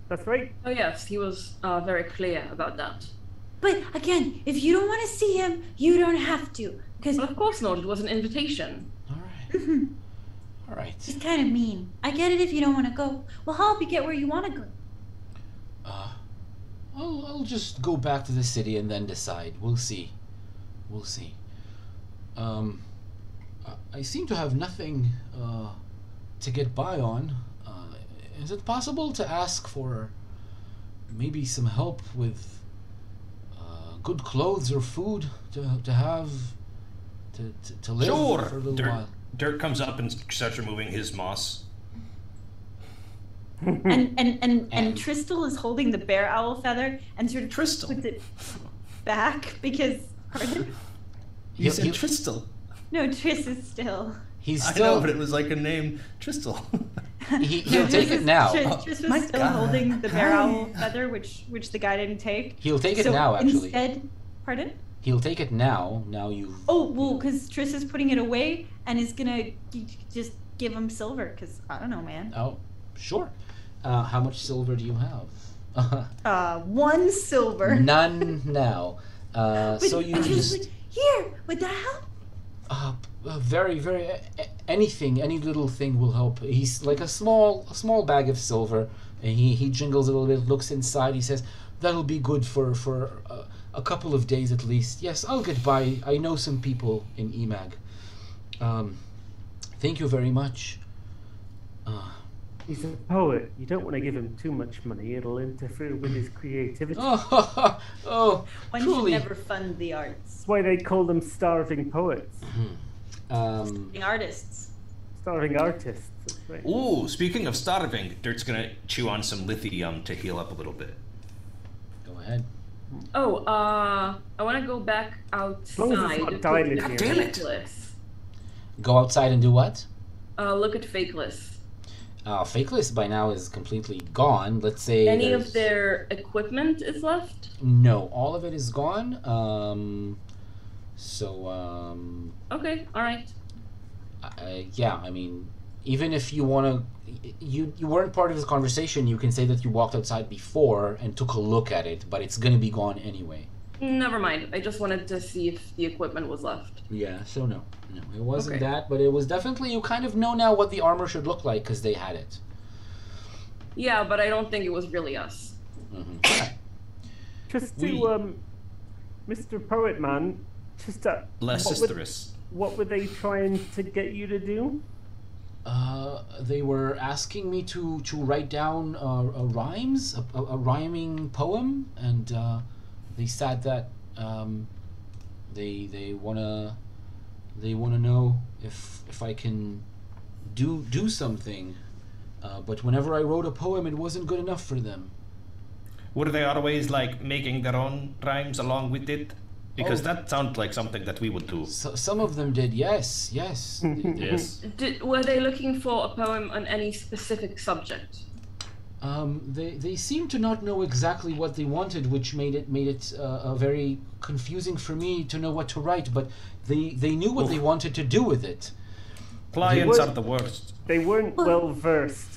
That's right. Oh yes, he was very clear about that. But again, if you don't want to see him, you don't have to. Because Of course not. It was an invitation. All right. All right. he's kind of mean. I get it if you don't want to go. We'll help you get where you want to go. I'll just go back to the city and then decide. We'll see. I seem to have nothing to get by on. Is it possible to ask for maybe some help with good clothes or food to have to live Sure. for a little while? Durt comes up and starts removing his moss. And Tristal is holding the bear owl feather and sort of Tristal? puts it back because pardon? You said Tristal. No, Tris is still. He's I still. know, but it was like a name, Tristal. He'll take it now. Tris My was still God. holding the bear owl feather, which the guy didn't take. He'll take it So now, actually. Instead, pardon? He'll take it now. Now you've. Oh, well, because Tris is putting it away and is gonna just give him silver. Because I don't know, man. Oh, sure. How much silver do you have? 1 silver. None now. So you and Tris is just. like, here, would that help? Very, very. Anything, any little thing will help. He's like a small bag of silver, and he jingles a little bit, looks inside. He says, "That'll be good for a couple of days at least. Yes, I'll get by. I know some people in EMAG. Thank you very much." He's a poet. You don't want to give him too much money. It'll interfere with his creativity. Oh, One truly. should never fund the arts. That's why they call them starving poets. The artists. Starving artists. That's right. Ooh, speaking of starving, Dirt's gonna chew on some lithium to heal up a little bit. Go ahead. Oh, I want to go back outside. long as it's not to dilated. look at Damn it. Fakeless. Go outside and do what? Look at Fakeless. Fakeless by now is completely gone. Let's say Any there's- of their equipment is left? No, all of it is gone. Okay, alright. Yeah, I mean, even if you want to, you weren't part of this conversation, you can say that you walked outside before and took a look at it, but it's going to be gone anyway. Never mind. I just wanted to see if the equipment was left. Yeah, so no, it wasn't Okay. that, but it was definitely, you kind of know now what the armor should look like because they had it. Yeah, but I don't think it was really us. Just to, Mr. Poet Man, just Less sisterous. what were they trying to get you to do? They were asking me to write down a rhyming poem, and they said that they wanna know if I can do something, but whenever I wrote a poem, it wasn't good enough for them. Were they always like making their own rhymes along with it? Because Oh. that sounds like something that we would do. So, some of them did, yes. Yes. Were they looking for a poem on any specific subject? They seem to not know exactly what they wanted, which made it very confusing for me to know what to write. But they knew what they wanted to do with it. Clients are the worst. They weren't well versed.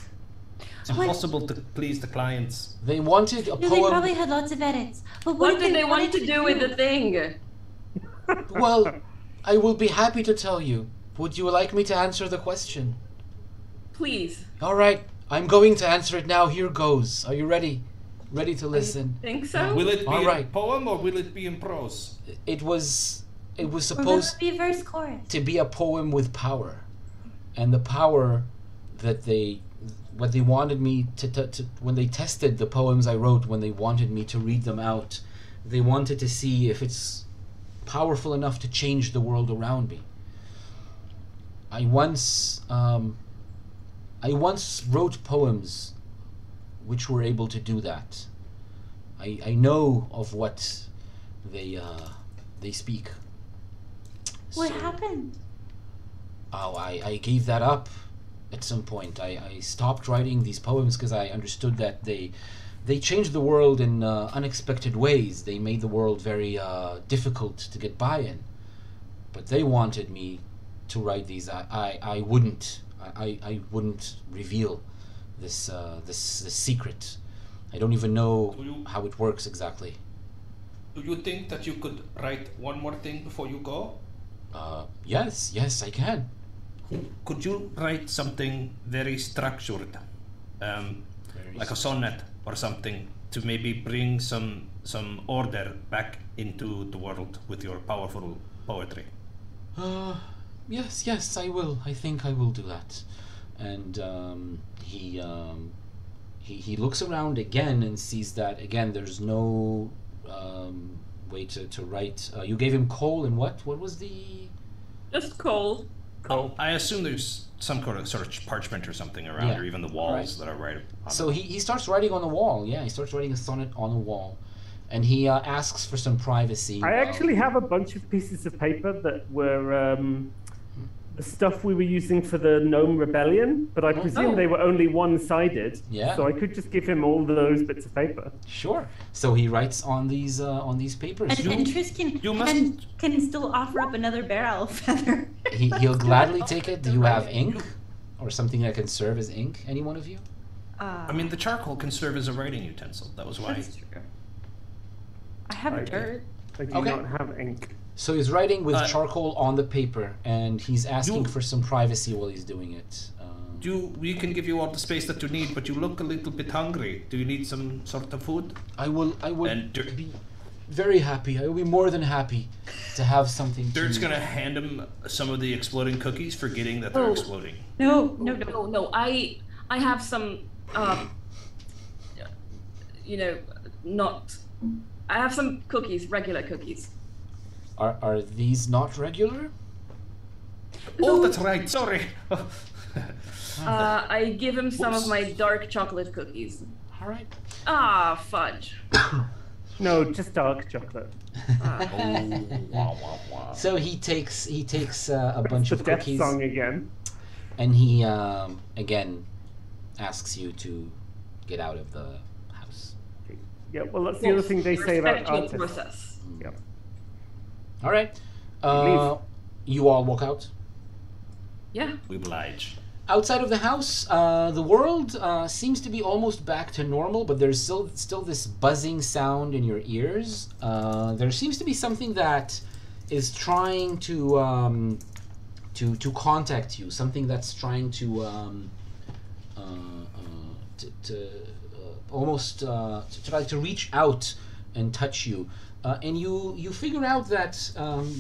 It's impossible to please the clients. They wanted a No, they poem. probably had lots of edits. But What if did they want wanted to do with the thing? Well, I will be happy to tell you. Would you like me to answer the question? Please. All right, I'm going to answer it now. Here goes. Are you ready? Ready to listen? Think so? Will it be All in right. poem or will it be in prose? It was Or will supposed it be a verse chorus? to be a poem with power, and the power that they what they wanted me to when they tested the poems I wrote, when they wanted me to read them out, they wanted to see if it's powerful enough to change the world around me. I once wrote poems which were able to do that. I know of what they speak. What happened? Oh, I gave that up at some point. I stopped writing these poems because I understood that they changed the world in unexpected ways. They made the world very difficult to get by in. But they wanted me to write these. I wouldn't reveal this secret. I don't even know how it works exactly. Do you think that you could write one more thing before you go? Yes, I can. Could you write something very structured, like a sonnet or something, to maybe bring some order back into the world with your powerful poetry? Yes, I will. I think I will do that. And he looks around again and sees that again there's no way to write. You gave him coal and what? What was the? Just coal. Oh, I assume there's some sort of parchment or something around, or even the walls that are right on. So he starts writing on the wall. Yeah, he starts writing a sonnet on the wall, and he asks for some privacy. I actually have a bunch of pieces of paper that were the stuff we were using for the Gnome Rebellion, but I presume they were only one-sided. Yeah. So I could just give him all those bits of paper. Sure. So he writes on these papers. And Tristan can still offer up another barrel feather. He'll gladly take it. Do you have ink or something that can serve as ink? Any one of you? I mean, the charcoal can serve as a writing utensil. That was why. That's true. I have dirt. I do not have ink. So he's writing with charcoal on the paper, and he's asking for some privacy while he's doing it. We can give you all the space that you need, but you look a little bit hungry. Do you need some sort of food? I would be very happy. I will be more than happy to have something. Dirt's gonna hand him some of the exploding cookies, forgetting that they're exploding. No. I have some, I have some cookies, regular cookies. Are these not regular? Oh, that's right. Sorry. I give him some of my dark chocolate cookies. All right. Ah, fudge. No, just dark chocolate. So he takes a bunch of cookies. Death song again. And he again asks you to get out of the house. Yeah, well, that's the other thing they say about artists. Process. Yep. All right. You all walk out. Yeah. We oblige. Outside of the house, the world seems to be almost back to normal, but there's still this buzzing sound in your ears. There seems to be something that is trying to contact you. Something that's trying to try to reach out and touch you. And you figure out that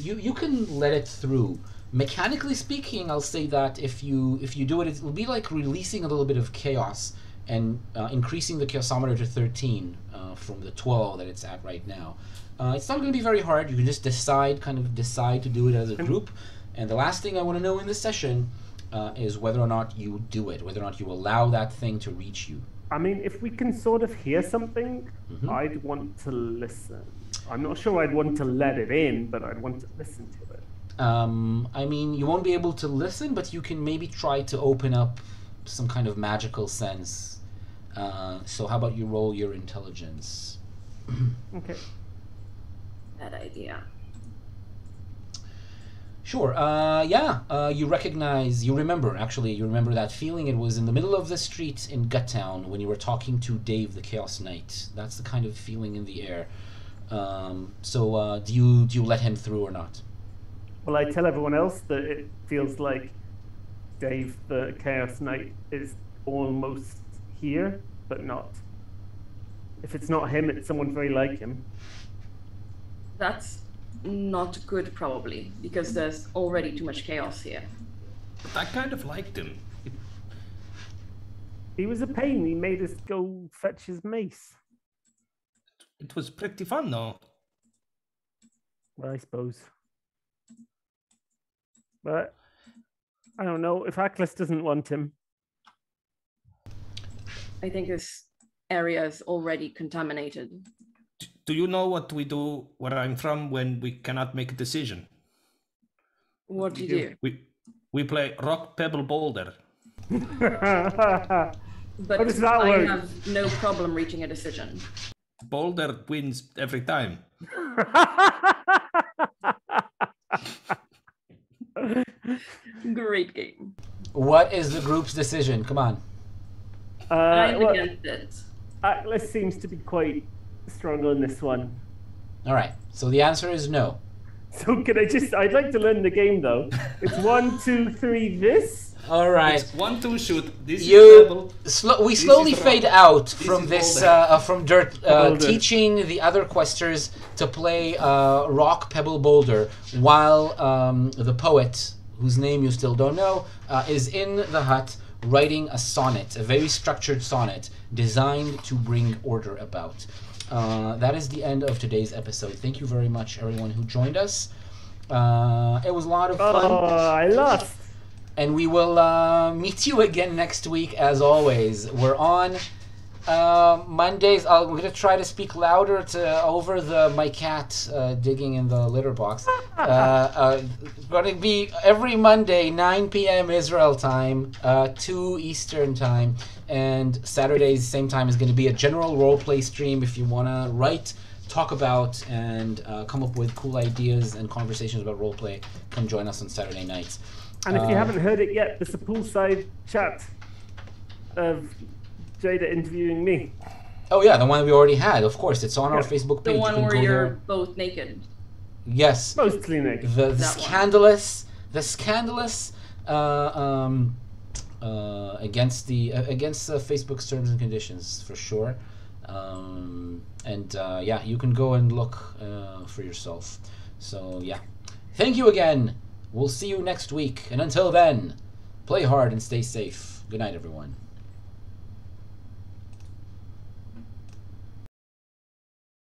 you can let it through. Mechanically speaking, I'll say that if you do it, it will be like releasing a little bit of chaos and increasing the chaosometer to 13 from the 12 that it's at right now. It's not going to be very hard. You can just decide to do it as a group. And the last thing I want to know in this session is whether or not you do it, whether or not you allow that thing to reach you. I mean, if we can sort of hear something, I'd want to listen. I'm not sure I'd want to let it in, but I'd want to listen to it. I mean, you won't be able to listen, but you can maybe try to open up some kind of magical sense. So how about you roll your intelligence? Okay. Bad idea. Sure. You remember that feeling. It was in the middle of the street in Guttown when you were talking to Dave the Chaos Knight. That's the kind of feeling in the air. Do you let him through or not? Well, I tell everyone else that it feels like Dave the Chaos Knight is almost here, but not. If it's not him, it's someone very like him. That's not good, probably, because there's already too much chaos here. But I kind of liked him. He was a pain. He made us go fetch his mace. It was pretty fun, though. Well, I suppose. But I don't know if Achlys doesn't want him. I think this area is already contaminated. Do you know what we do where I'm from when we cannot make a decision? What do you do? We play rock, pebble, boulder. How But does that I work? have no problem reaching a decision. Boulder wins every time. Great game. What is the group's decision? Come on. I'm Well, against it. Achlys seems to be quite strong on this one. All right. So the answer is no. So can I'd like to learn the game though. It's 1, 2, 3, this. All right. It's 1, 2, shoot. This is pebble. We slowly is fade rock. out This from is this, boulder. from Durt, Boulder. teaching the other questers to play rock, pebble, boulder, while the poet, whose name you still don't know, is in the hut writing a sonnet, a very structured sonnet designed to bring order about. That is the end of today's episode. Thank you very much, everyone who joined us. It was a lot of fun. Oh, I lost. And we will meet you again next week, as always. We're on Mondays. I'm going to try to speak louder to over my cat digging in the litter box. Going to be every Monday, 9 p.m. Israel time, 2 Eastern time. And Saturdays, same time, is going to be a general roleplay stream if you want to write, talk about, and come up with cool ideas and conversations about roleplay. Come join us on Saturday nights. And if you haven't heard it yet, there's a poolside chat of Jada interviewing me. Oh yeah, the one we already had. Of course, it's on our Yeah. Facebook The page. one you can where go you're there. both naked. Yes, Mostly naked. the That one. scandalous against Facebook's terms and conditions for sure. Yeah, you can go and look for yourself. So yeah, thank you again. We'll see you next week, and until then, play hard and stay safe. Good night, everyone.